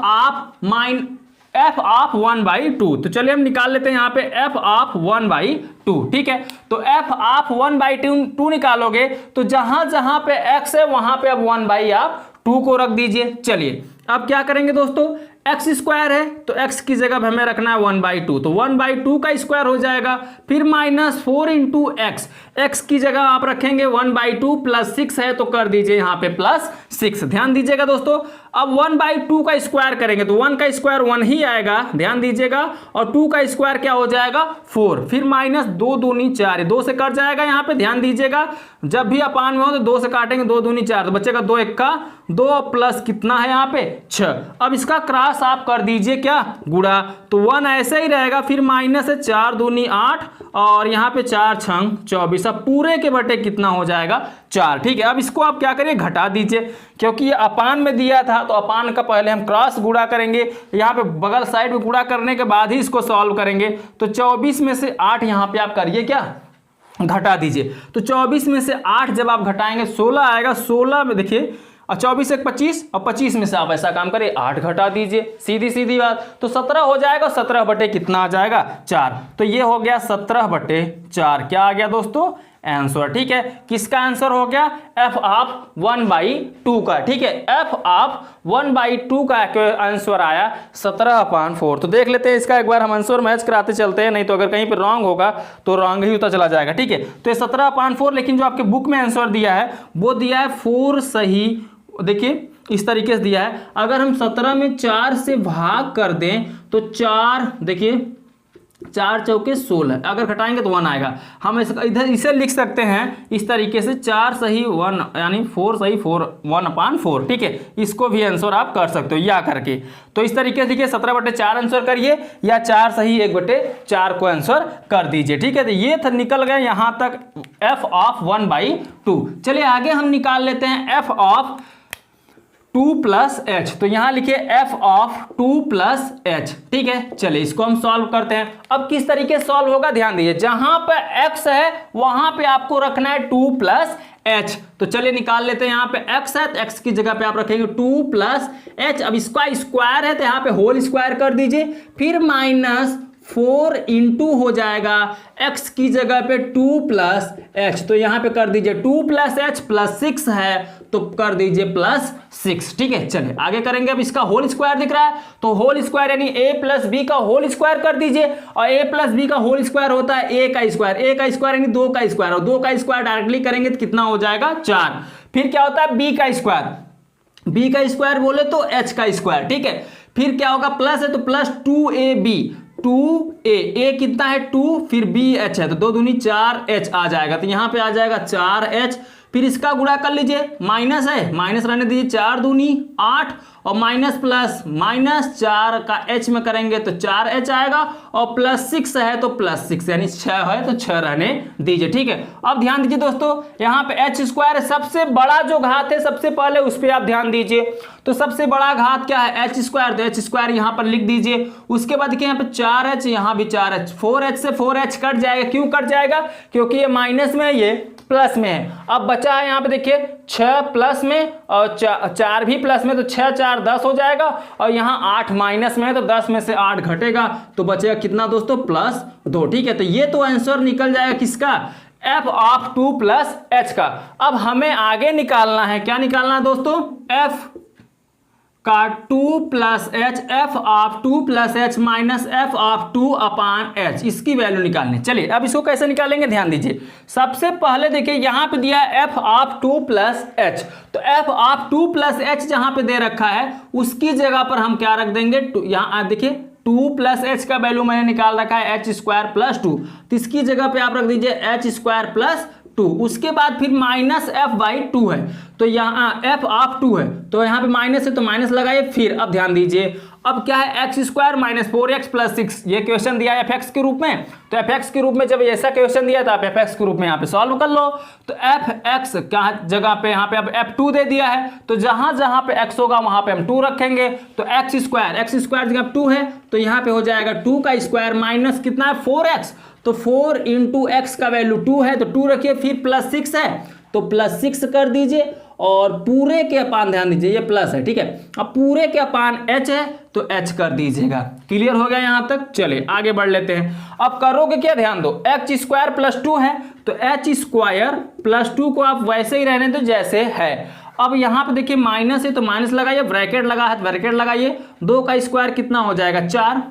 ऑफ 1/2। तो चलिए हम निकाल लेते हैं यहाँ पे f ऑफ 1/2। ठीक है, तो f ऑफ 1/2 निकालोगे तो जहां जहां पे x है वहां पे अब 1/2 को रख दीजिए। चलिए अब क्या करेंगे दोस्तों, x स्क्वायर है तो x की जगह हमें रखना है 1/2, तो 1/2 का स्क्वायर हो जाएगा, फिर -4 इंटू एक्स, एक्स की जगह आप रखेंगे 1/2 प्लस 6 है तो कर दीजिए यहाँ पे +6। ध्यान दीजिएगा दोस्तों, अब 1/2 का स्क्वायर करेंगे तो 1 का स्क्वायर 1 ही आएगा, ध्यान दीजिएगा, और 2 का स्क्वायर क्या हो जाएगा 4, फिर -2 दूनी 4, 2 से कट जाएगा यहाँ पे। ध्यान दीजिएगा जब भी अपान में हो तो 2 से काटेंगे, 2 दूनी 4 तो बचेगा 2 1 का 2 प्लस कितना है यहाँ पे 6। अब इसका क्रॉस आप कर दीजिए क्या, गुणा, तो 1 ऐसे ही रहेगा, फिर माइनस है 4 दूनी 8 और यहाँ पे 4 छंग 24, अब पूरे के बटे कितना हो जाएगा 4। ठीक है, अब इसको आप क्या करिए घटा दीजिए, क्योंकि ये अपान में दिया था तो अपान का पहले हम क्रॉस गुणा करेंगे, यहाँ पे बगल साइड में गुणा करने के बाद ही इसको सॉल्व करेंगे। तो 24 में से 8 यहाँ पे आप करिए क्या, घटा दीजिए। तो 24 में से 8 जब आप घटाएंगे 16 आएगा, 16 में देखिए और 24 1 25 और 25 में से आप ऐसा काम करिए 8 घटा दीजिए, सीधी सीधी बात, तो 17 हो जाएगा, 17 बटे कितना आ जाएगा 4, तो ये हो गया 17/4। क्या आ गया दोस्तों, आंसर। ठीक है, किसका आंसर हो गया? f ऑफ 1/2 का। ठीक है, f ऑफ 1/2 का आंसर आया 17/4। तो देख लेते हैं इसका एक बार हम आंसर मैच कराते चलते हैं, नहीं तो अगर कहीं पर रॉन्ग होगा तो रॉन्ग ही होता चला जाएगा। ठीक है, तो ये 17/4, लेकिन जो आपके बुक में आंसर दिया है वो दिया है 4 सही। देखिए इस तरीके से दिया है, अगर हम 17 में 4 से भाग कर दें तो 4, देखिए 4 चौके 16, अगर घटाएंगे तो 1 आएगा। हम इधर इसे लिख सकते हैं इस तरीके से 4 सही 1 यानी 4 सही 4 1/4। ठीक है, इसको भी आंसर आप कर सकते हो या करके। तो इस तरीके से देखिए 17/4 आंसर करिए या 4 सही 1/4 को आंसर कर दीजिए। ठीक है, तो ये निकल गए यहाँ तक f ऑफ 1/2। चलिए आगे हम निकाल लेते हैं f ऑफ 2 + h। तो यहां लिखिए f ऑफ 2 + h। ठीक है, चलिए इसको हम सॉल्व करते हैं। अब किस तरीके से सॉल्व होगा ध्यान दीजिए, जहां पे x है वहां पे आपको रखना है 2 + h। तो चलिए निकाल लेते हैं, यहां पे x है तो x की जगह पे आप रखेंगे 2 + h। अब इसका स्क्वायर है तो यहां पे होल स्क्वायर कर दीजिए, फिर -4 इंटू हो जाएगा x की जगह पे 2 + h। तो यहां पे कर दीजिए 2 + h +6 है तो कर दीजिए +6। ठीक है, चलिए आगे करेंगे। अब इसका होल स्क्वायर दिख रहा है तो होल स्क्वायर यानी a + b का होल स्क्वायर कर दीजिए, और a + b का होल स्क्वायर होता है a का स्क्वायर, a का स्क्वायर यानी 2 का स्क्वायर, और 2 का स्क्वायर डायरेक्टली करेंगे तो कितना हो जाएगा 4। फिर क्या होता है b का स्क्वायर, b का स्क्वायर बोले तो h का स्क्वायर। ठीक है, फिर क्या होगा प्लस है तो +2ab 2a, a कितना है 2, फिर b h है तो 2 दूनी 4h आ जाएगा, तो यहां पे आ जाएगा 4h। फिर इसका गुणा कर लीजिए, माइनस है माइनस रहने दीजिए, 4 दूनी 8 और माइनस प्लस -4 का h में करेंगे तो 4h आएगा, और +6 है तो +6 यानी 6 है तो 6 रहने दीजिए। ठीक है, अब ध्यान दीजिए दोस्तों, यहाँ पे h स्क्वायर है, सबसे बड़ा जो घात है सबसे पहले उस पर आप ध्यान दीजिए। तो सबसे बड़ा घात क्या है h स्क्वायर, तो h स्क्वायर यहाँ पर लिख दीजिए। उसके बाद देखिए यहाँ पे 4h, यहाँ भी 4h, 4h से 4h कट जाएगा। क्यों कट जाएगा? क्योंकि ये माइनस में है ये प्लस में है। अब बचा है यहाँ पे देखिए 6 प्लस में और 4 भी प्लस में, तो 6 4 10 हो जाएगा, और यहाँ 8 माइनस में है तो 10 में से 8 घटेगा तो बचेगा कितना दोस्तों +2। ठीक है, तो ये तो आंसर निकल जाएगा किसका, f ऑफ 2 + h का। अब हमें आगे निकालना है, क्या निकालना है दोस्तों, f का 2 + h, f of 2 + h minus f of 2/h, इसकी वैल्यू निकालनी। चलिए अब इसको कैसे निकालेंगे ध्यान दीजिए। सबसे पहले देखिए यहाँ पे दिया है f ऑफ 2 + h, तो f ऑफ 2 + h जहाँ पे दे रखा है उसकी जगह पर हम क्या रख देंगे, यहाँ देखिए 2 + h का वैल्यू मैंने निकाल रखा है h² + 2, तो इसकी जगह पे आप रख दीजिए h² + 2। उसके बाद फिर -f/2 है, तो यहाँ f ऑफ 2 है तो यहाँ पे माइनस है तो माइनस लगाइए। फिर अब ध्यान दीजिए, अब क्या है x² - 4x + 6, ये क्वेश्चन दिया है fx के रूप में, तो fx के रूप में जब ऐसा क्वेश्चन दिया तो आप fx के रूप में यहाँ पे सॉल्व कर लो। तो fx क्या जगह पे यहाँ पे अब f2 दे दिया है, तो जहां जहां पे x होगा वहां पे हम 2 रखेंगे, तो x² जगह 2 है तो यहाँ पे हो जाएगा 2 का स्क्वायर माइनस कितना है 4x, तो 4 इंटू x का वैल्यू 2 है तो 2 रखिए, फिर +6 है तो +6 कर दीजिए, और पूरे के अपान ध्यान दीजिए ये प्लस है। ठीक है, अब पूरे के अपान h है तो h कर दीजिएगा। क्लियर हो गया यहाँ तक? चलिए आगे बढ़ लेते हैं। अब करोगे क्या, ध्यान दो, h² + 2 है तो h² + 2 को आप वैसे ही रहने दो जैसे है। अब यहाँ पे देखिए माइनस है तो माइनस लगाइए, ब्रैकेट लगा है तो ब्रैकेट लगाइए, 2 का स्क्वायर कितना हो जाएगा 4,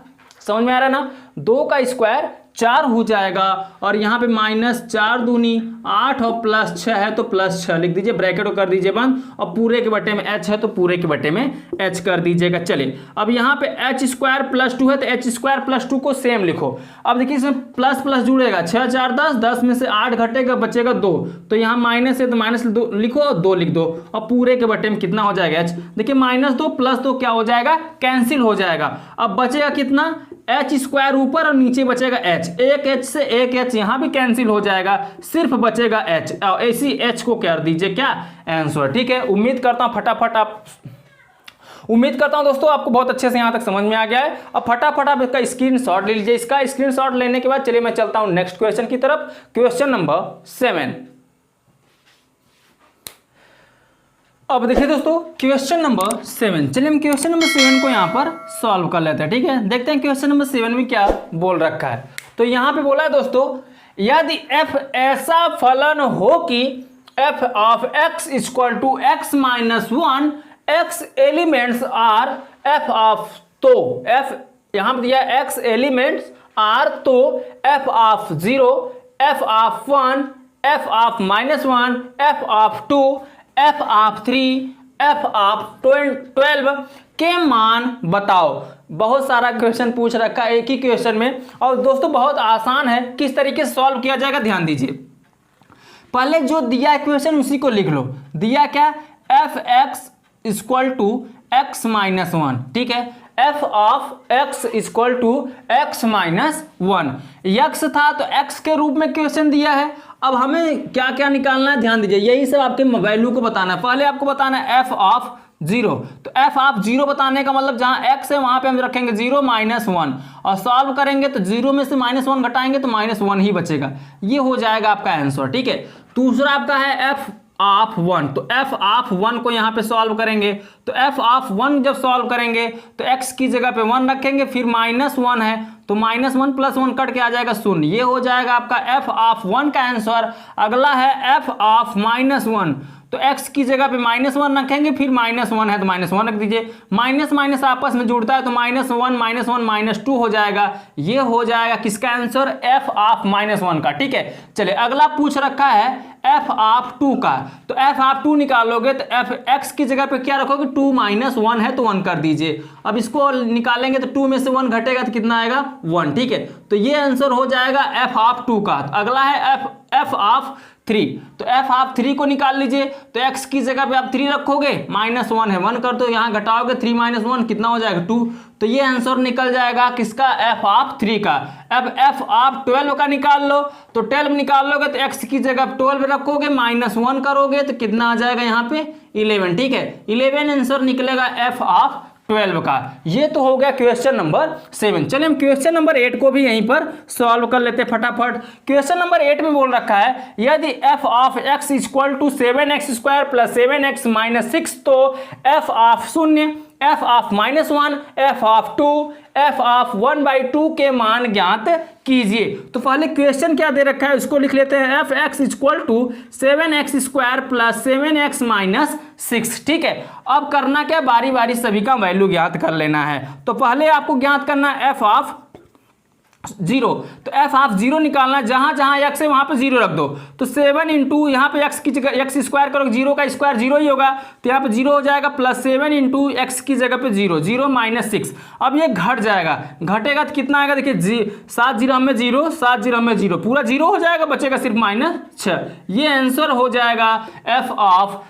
समझ में आ रहा है ना, 2 का स्क्वायर 4 हो जाएगा, और यहाँ पे -4 दूनी 8 और +6 है तो +6 लिख दीजिए, ब्रैकेट को कर दीजिए बंद, और पूरे के बटे में h है तो पूरे के बटे में h कर दीजिएगा। चलिए अब यहाँ पे h² + 2 है तो h² + 2 को सेम लिखो। अब देखिए इसमें प्लस प्लस जुड़ेगा, 6 4 10, 10 में से 8 घटेगा बचेगा 2, तो यहाँ माइनस है तो माइनस लिखो 2 लिख दो, और पूरे के बटे में कितना हो जाएगा h, देखिए -2 + 2 क्या हो जाएगा कैंसिल हो जाएगा। अब बचेगा कितना h² ऊपर और नीचे बचेगा h, एक h से एक h यहाँ भी कैंसिल हो जाएगा, सिर्फ बचेगा h, और इसी h को कर दीजिए क्या आंसर। ठीक है, उम्मीद करता हूँ दोस्तों आपको बहुत अच्छे से यहाँ तक समझ में आ गया है। अब फटाफट आप इसका स्क्रीनशॉट ले लीजिए। इसका स्क्रीनशॉट लेने के बाद चलिए मैं चलता हूँ नेक्स्ट क्वेश्चन की तरफ, क्वेश्चन नंबर 7। अब देखिए दोस्तों क्वेश्चन नंबर 7, चलिए हम क्वेश्चन नंबर 7 को यहाँ पर सॉल्व कर लेते हैं। ठीक है, देखते हैं क्वेश्चन नंबर 7 में क्या बोल रखा है। तो यहाँ पे बोला है दोस्तों यदि f ऐसा फलन हो कि f of x equal to x minus 1, x elements are f of, तो f यहां पर दिया x एलिमेंट्स आर, तो f of 0, f of 1, f of minus 1, f of 2, f of 3, f of 12 के मान बताओ। बहुत सारा क्वेश्चन पूछ रखा है एक ही क्वेश्चन में, और दोस्तों बहुत आसान है, किस तरीके से सॉल्व किया जाएगा ध्यान दीजिए। पहले जो दिया है क्वेश्चन उसी को लिख लो। दिया क्या, f x equal to x minus 1, ठीक है, f of x equal to x minus 1, x था तो एक्स के रूप में क्वेश्चन दिया है। अब हमें क्या क्या निकालना है ध्यान दीजिए, यही सब आपके वैल्यू को बताना है। पहले आपको बताना है एफ ऑफ 0, तो एफ ऑफ 0 बताने का मतलब जहां एक्स है वहां पे हम रखेंगे 0 माइनस 1, और सॉल्व करेंगे तो 0 में से माइनस 1 घटाएंगे तो माइनस 1 ही बचेगा। ये हो जाएगा आपका आंसर, ठीक है। दूसरा आपका है एफ ऑफ 1, तो एफ ऑफ 1 को यहाँ पे सॉल्व करेंगे, तो एफ ऑफ 1 जब सॉल्व करेंगे तो एक्स की जगह पे 1 रखेंगे, फिर माइनस 1 है तो माइनस 1 प्लस 1 कट के आ जाएगा 0। ये हो जाएगा आपका एफ ऑफ 1 का आंसर। अगला है एफ ऑफ माइनस 1, तो x की जगह पे माइनस 1 रखेंगे, फिर माइनस 1 है तो माइनस 1 रख दीजिए, माइनस माइनस आपस में जुड़ता है तो माइनस 1 माइनस 2 हो जाएगा। ये हो जाएगा किसका आंसर, f ऑफ माइनस 1 का, ठीक है। चलिए अगला पूछ रखा है f ऑफ 2 का, तो f ऑफ 2 निकालोगे तो f x की जगह पे क्या रखोगे, 2 माइनस 1 है तो 1 कर दीजिए। अब इसको निकालेंगे तो 2 में से 1 घटेगा तो कितना आएगा, 1, ठीक है। तो ये आंसर हो जाएगा f ऑफ 2 का। तो अगला है f ऑफ 3, तो f ऑफ 3 को निकाल लीजिए, तो x की जगह पे आप 3 रखोगे, माइनस 1 है 1 कर दो, यहाँ घटाओगे 3 माइनस 1 कितना हो जाएगा 2, तो ये आंसर निकल जाएगा किसका, f ऑफ 3 का। अब f ऑफ 12 का निकाल लो, तो 12 निकाल लोगे तो x की जगह 12 रखोगे, माइनस 1 करोगे तो कितना आ जाएगा यहाँ पे 11, ठीक है। 11 आंसर निकलेगा f ऑफ 12 का। ये तो हो गया क्वेश्चन नंबर 7। चलिए हम क्वेश्चन नंबर 8 को भी यहीं पर सॉल्व कर लेते हैं फटाफट। क्वेश्चन नंबर 8 में बोल रखा है यदि f of x equal to 7x square plus 7x minus 6, तो f of 0, f of minus 1, f of 2, f of 1/2 के मान ज्ञात कीजिए। तो पहले क्वेश्चन क्या दे रखा है उसको लिख लेते हैं, f x equal to 7x square plus 7x minus 6, ठीक है। अब करना क्या, बारी बारी सभी का वैल्यू ज्ञात कर लेना है। तो पहले आपको ज्ञात करना है एफ ऑफ 0, तो एफ ऑफ 0 निकालना, जहां जहां x है वहां पे 0 रख दो, तो 7 इंटू यहाँ पे x की जगह x स्क्वायर करोगे, 0 का स्क्वायर 0 ही होगा, तो यहाँ पे 0 हो जाएगा, प्लस 7 इंटू एक्स की जगह पे 0, 0 माइनस 6। अब ये घट जाएगा, घटेगा तो कितना आएगा, देखिए 7 0 में 0, 7 0 में 0, पूरा 0 हो जाएगा, बचेगा सिर्फ माइनस 6। ये आंसर हो जाएगा एफ ऑफ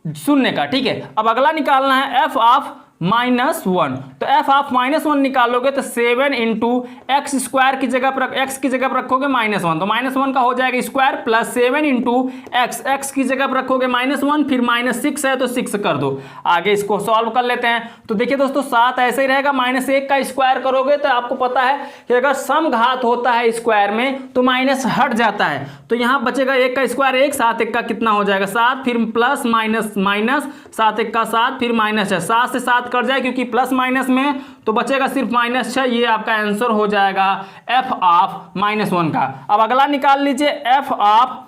0 का, ठीक है। अब अगला निकालना है एफ ऑफ माइनस 1, तो एफ ऑफ माइनस 1 निकालोगे तो 7 इंटू एक्स स्क्वायर की जगह पर एक्स की जगह पर रखोगे माइनस 1, तो माइनस 1 का हो जाएगा स्क्वायर, प्लस 7 इंटू एक्स की जगह पर रखोगे माइनस 1, फिर माइनस 6 है तो 6 कर दो। आगे इसको सॉल्व कर लेते हैं। तो देखिए दोस्तों 7 ऐसे ही रहेगा, माइनस 1 का स्क्वायर करोगे तो आपको पता है कि अगर सम घात होता है स्क्वायर में तो माइनस हट जाता है, तो यहाँ बचेगा 1 का स्क्वायर 1, 7 1 का कितना हो जाएगा 7, फिर प्लस माइनस माइनस 7 1 का 7, फिर माइनस 6, 7 से 7 कर जाए क्योंकि प्लस माइनस में, तो बचेगा सिर्फ माइनस 6। ये आपका आंसर हो जाएगा एफ ऑफ माइनस 1 का। अब अगला निकाल लीजिए एफ ऑफ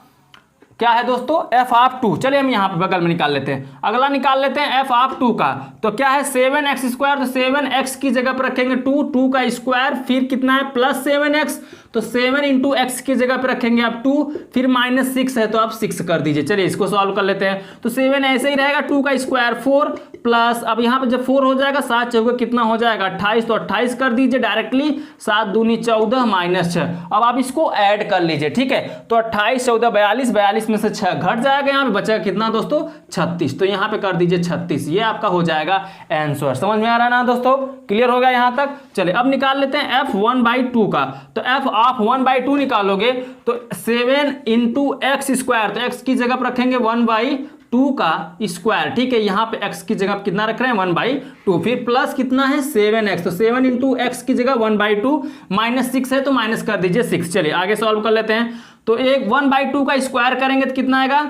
क्या है दोस्तों, एफ ऑफ 2। चलिए हम यहाँ पे बगल में निकाल लेते हैं, अगला निकाल लेते हैं एफ ऑफ 2 का। तो क्या है 7x स्क्वायर, तो 7x की जगह पर रखेंगे 2, 2 का स्क्वायर, फिर कितना है प्लस 7x, तो 7 इंटू एक्स की जगह पर रखेंगे आप 2, फिर माइनस 6 है तो आप 6 कर दीजिए। चलिए इसको सॉल्व कर लेते हैं। तो 7 ऐसे ही रहेगा, 2 का स्क्वायर 4, प्लस अब यहाँ पे जब 4 हो जाएगा 7 चौके कितना हो जाएगा 28, तो 28 कर दीजिए डायरेक्टली, 7 दूनी 14 माइनस 6। अब आप इसको ऐड कर लीजिए, ठीक है। तो 28 14 42, 42 में से 6 घट जाएगा, यहाँ पे बचेगा कितना दोस्तों 36, तो यहाँ पे कर दीजिए 36। ये आपका हो जाएगा आंसर। समझ में आ रहा है ना दोस्तों, क्लियर हो गया यहाँ तक। चलिए अब निकाल लेते हैं f1/2 का। तो f ऑफ 1/2 निकालोगे तो 7 इंटू एक्स स्क्वायर, तो x की जगह पर रखेंगे 1/2 का स्क्वायर, ठीक है। यहाँ पे x की जगह पे कितना रख रहे हैं 1/2, फिर प्लस कितना है 7x, तो 7 इंटू एक्स की जगह 1/2, माइनस 6 है तो माइनस कर दीजिए 6। चलिए आगे सॉल्व कर लेते हैं। तो एक 1/2 का स्क्वायर करेंगे तो कितना आएगा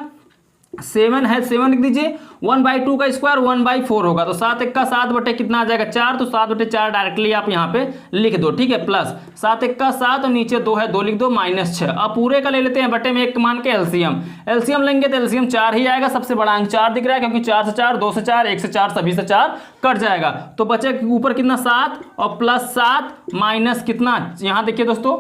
7 है, 7 लिख दीजिए, 1/2 का स्क्वायर 1/4 होगा, तो 7 1 का 7 बटे कितना आ जाएगा 4, तो 7 बटे 4 डायरेक्टली आप यहाँ पे लिख दो, ठीक है, प्लस 7 1 का 7 और नीचे 2 है, 2 लिख दो, -6। अब पूरे का ले लेते हैं बटे में 1 मान के एलसीएम लेंगे तो एलसीएम 4 ही आएगा, सबसे बड़ा अंक 4 दिख रहा है क्योंकि 4 से 4, 2 से 4, 1 से 4, सभी से 4 कट जाएगा, तो बचे ऊपर कितना 7 और +7 माइनस कितना, यहाँ देखिए दोस्तों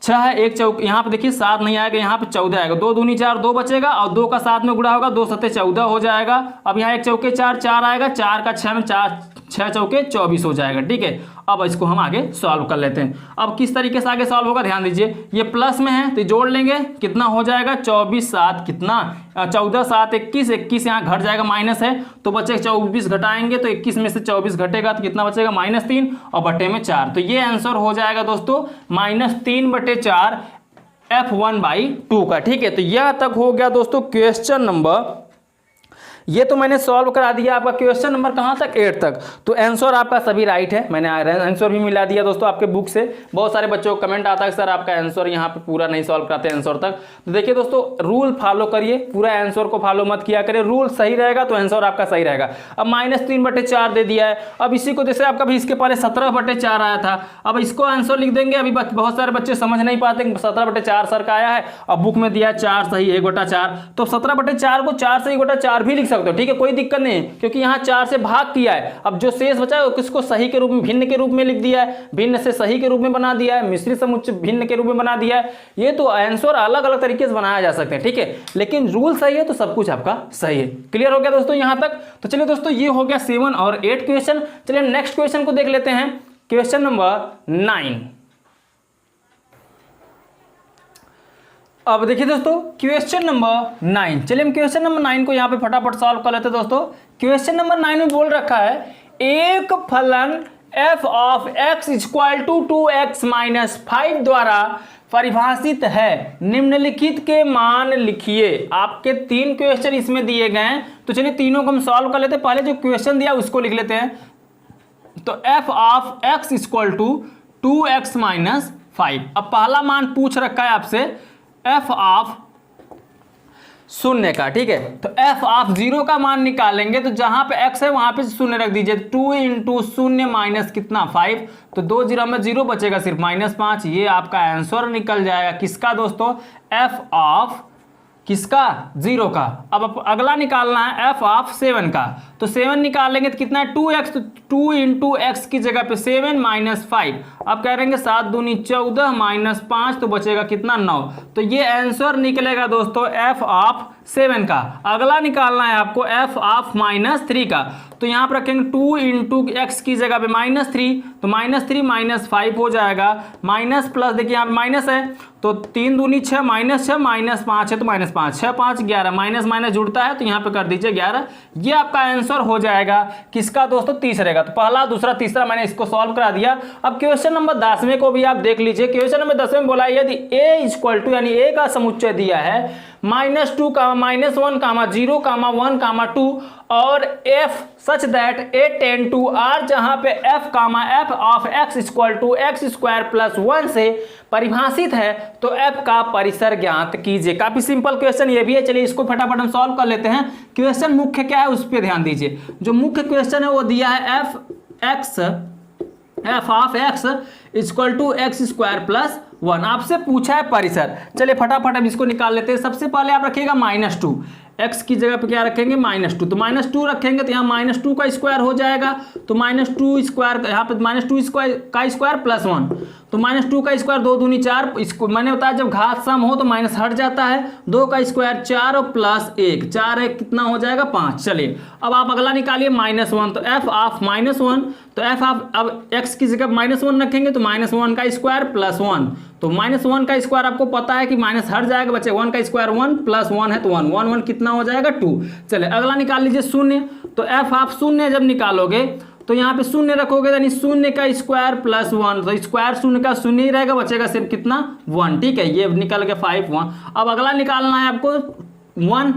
6 है, 1 चौक, यहाँ पे देखिए 7 नहीं आएगा, यहाँ पे 14 आएगा, 2 दूनी 4, 2 बचेगा और 2 का 7 में गुणा होगा, 2 सत्ते 14 हो जाएगा। अब यहाँ 1 चौके 4, 4 आएगा, 4 का 6 में 4, 6 चौके 24 हो जाएगा, ठीक है। अब इसको हम आगे सॉल्व कर लेते हैं। अब किस तरीके से आगे सॉल्व होगा ध्यान दीजिए, ये प्लस में है तो जोड़ लेंगे, कितना हो जाएगा 24 7 कितना 14 7 21, 21 यहाँ घट जाएगा, माइनस है तो बचे 24 घटाएंगे तो 21 में से 24 घटेगा तो कितना बचेगा -3 और बटे में 4, तो ये आंसर हो जाएगा दोस्तों -3/4 F1/2 का, ठीक है। तो यह तक हो गया दोस्तों क्वेश्चन नंबर, ये तो मैंने सॉल्व करा दिया आपका क्वेश्चन नंबर कहाँ तक 8 तक, तो आंसर आपका सभी राइट है, मैंने आंसर भी मिला दिया दोस्तों आपके बुक से। बहुत सारे बच्चों को कमेंट आता है सर आपका आंसर यहाँ पे पूरा नहीं सॉल्व कराते आंसर तक, तो देखिए दोस्तों रूल फॉलो करिए, पूरा आंसर को फॉलो मत किया करिए, रूल सही रहेगा तो आंसर आपका सही रहेगा। अब -3/4 दे दिया है, अब इसी को जैसे आपका भी इसके पहले 17/4 आया था, अब इसको आंसर लिख देंगे। अभी बहुत सारे बच्चे समझ नहीं पाते 17/4 सर का आया है, अब बुक में दिया 4 सही 1/4, तो 17/4 को 4 से 1/4 भी लिख सकते हो, ठीक है, कोई दिक्कत नहीं है क्योंकि यहाँ 4 से भाग किया है। अब जो शेष बचा है किसको सही के रूप में, भिन्न के रूप में लिख दिया है, भिन्न से सही के रूप में बना दिया है, मिश्रित समुच्चय भिन्न के रूप में बना दिया है। ये तो आंसर अलग अलग तरीके से बनाया जा सकते हैं, ठीक है, लेकिन रूल सही है तो सब कुछ आपका सही है। क्लियर हो गया दोस्तों यहाँ तक? तो चलिए दोस्तों ये हो गया 7 और 8 क्वेश्चन। चलिए नेक्स्ट क्वेश्चन को देख लेते हैं, क्वेश्चन नंबर 9। अब देखिए दोस्तों क्वेश्चन नंबर 9, चलिए हम क्वेश्चन नंबर 9 को यहाँ पे फटाफट सॉल्व कर लेते हैं दोस्तों। क्वेश्चन नंबर 9 में बोल रखा है एक फलन f of x equal to 2x minus 5 द्वारा परिभाषित है, निम्नलिखित के मान लिखिए। आपके 3 क्वेश्चन इसमें दिए गए हैं, तो चलिए तीनों को हम सॉल्व कर लेते हैं। पहले जो क्वेश्चन दिया उसको लिख लेते हैं, तो f of x equal to 2x minus 5। अब पहला मान पूछ रखा है आपसे f ऑफ 0 का, ठीक है, तो f ऑफ 0 का मान निकालेंगे तो जहां पे x है वहां पे 0 रख दीजिए, 2 × 0 माइनस कितना 5, तो 2 0 में 0 बचेगा सिर्फ -5, ये आपका आंसर निकल जाएगा किसका दोस्तों, f ऑफ किसका 0 का। अब अगला निकालना है f ऑफ 7 का, तो 7 निकालेंगे तो कितना है 2x, तो 2 × x की जगह पे 7 - 5, अब कह रहे हैं 7 दूनी 14 -5 तो बचेगा कितना 9, तो ये आंसर निकलेगा दोस्तों f ऑफ 7 का। अगला निकालना है आपको f ऑफ -3 का, तो यहाँ पर रखेंगे 2 × x की जगह पे -3, तो -3 - 5 हो जाएगा, माइनस प्लस देखिए यहाँ पे माइनस है तो 3 दूनी 6 -6 -5 है तो -5, 6 5 11, माइनस माइनस जुड़ता है तो यहाँ पे कर दीजिए 11। ये आपका आंसर हो जाएगा किसका दोस्तों, तीसरे का। तो पहला दूसरा तीसरा मैंने इसको सॉल्व करा दिया। अब क्वेश्चन नंबर 10वें को भी आप देख लीजिए। क्वेश्चन नंबर 10वें में बोला है यदि a इक्वल टू यानी a का समुच्चय दिया है -2, -1, -0, -1, -2 और f such that a tend to r, जहां पे f of x equal to x² + 1 से परिभाषित है, तो f का परिसर ज्ञात कीजिए। काफी सिंपल क्वेश्चन ये भी है, चलिए इसको फटाफट हम सॉल्व कर लेते हैं। क्वेश्चन मुख्य क्या है उस पर ध्यान दीजिए। जो मुख्य क्वेश्चन है वो दिया है f of x equal to x² + 1, आपसे पूछा है परिसर। चलिए फटाफट हम इसको निकाल लेते हैं। सबसे पहले आप रखिएगा -2, x की जगह पे क्या रखेंगे -2, तो -2 रखेंगे तो यहाँ -2 का स्क्वायर हो जाएगा, तो -2 स्क्वायर यहाँ पे -2 का स्क्वायर + 1, तो -2 का स्क्वायर 2 दूनी 4, इसको मैंने बताया जब घात सम हो तो माइनस हट जाता है, 2 का स्क्वायर 4 और +1, 4 है कितना हो जाएगा 5। चलिए अब आप अगला निकालिए -1, तो f ऑफ -1, तो f ऑफ अब x की जगह -1 रखेंगे तो -1 का स्क्वायर + 1, तो -1 का स्क्वायर आपको पता है कि माइनस हट जाएगा, बचे 1 का स्क्वायर 1 + 1 है तो 1 1 1 कितना हो जाएगा 2। चलिए अगला निकाल लीजिए 0, तो f ऑफ 0 जब निकालोगे तो यहाँ पे 0 रखोगे यानी 0 का स्क्वायर + 1, तो स्क्वायर 0 का 0 ही रहेगा, बचेगा सिर्फ कितना 1, ठीक है, ये निकल गया 5 1। अब अगला निकालना है आपको 1,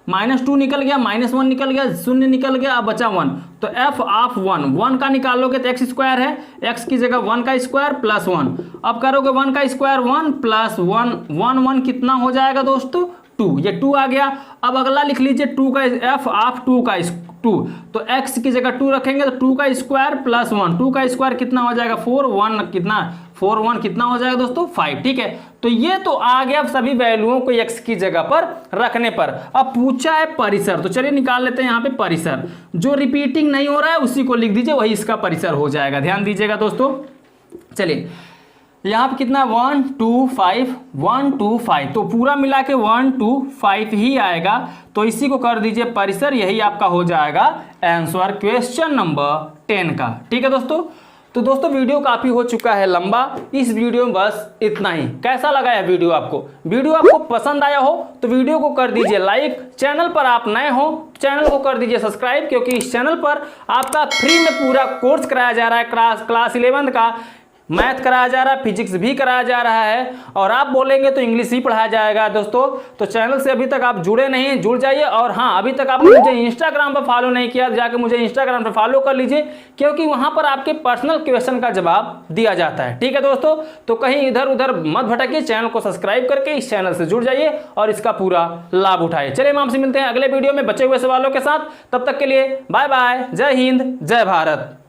-2 निकल गया, -1 निकल गया, 0 निकल गया, अब बचा 1, तो f ऑफ 1 का निकालोगे तो x² है, x की जगह 1 का स्क्वायर + 1, अब करोगे 1 का स्क्वायर 1 + 1 1 1 कितना हो जाएगा दोस्तों 2, ये 2 आ गया। अब अगला लिख लीजिए 2 का एफ ऑफ 2 का 2, तो x की जगह 2 रखेंगे तो 2 का स्क्वायर प्लस 1, 2 का स्क्वायर कितना हो जाएगा 4, 1 कितना 4, 1 कितना हो जाएगा दोस्तों 5। ठीक है, तो ये तो आ गया सभी वैल्यूओं को x की जगह पर रखने पर। अब पूछा है परिसर, तो चलिए निकाल लेते हैं यहाँ पे परिसर। जो रिपीटिंग नहीं हो रहा है उसी को लिख दीजिए, वही इसका परिसर हो जाएगा। ध्यान दीजिएगा दोस्तों, चलिए यहाँ पे कितना 1 2 5 1 2 5, तो पूरा मिला के 1 2 5 ही आएगा। तो इसी को कर दीजिए परिसर, यही आपका हो जाएगा आंसर क्वेश्चन नंबर 10 का। ठीक है दोस्तों, तो दोस्तों वीडियो काफ़ी हो चुका है लंबा, इस वीडियो में बस इतना ही। कैसा लगा है वीडियो आपको? वीडियो आपको पसंद आया हो तो वीडियो को कर दीजिए लाइक, चैनल पर आप नए हो चैनल को कर दीजिए सब्सक्राइब, क्योंकि इस चैनल पर आपका फ्री में पूरा कोर्स कराया जा रहा है। क्लास 11 का मैथ कराया जा रहा है, फिजिक्स भी कराया जा रहा है, और आप बोलेंगे तो इंग्लिश ही पढ़ाया जाएगा दोस्तों। तो चैनल से अभी तक आप जुड़े नहीं हैं, जुड़ जाइए। और हाँ, अभी तक आपने मुझे इंस्टाग्राम पर फॉलो नहीं किया, जाके मुझे इंस्टाग्राम पर फॉलो कर लीजिए, क्योंकि वहाँ पर आपके पर्सनल क्वेश्चन का जवाब दिया जाता है। ठीक है दोस्तों, तो कहीं इधर उधर मत भटकिए, चैनल को सब्सक्राइब करके इस चैनल से जुड़ जाइए और इसका पूरा लाभ उठाइए। चलिए हम आपसे मिलते हैं अगले वीडियो में बचे हुए सवालों के साथ, तब तक के लिए बाय बाय, जय हिंद, जय भारत।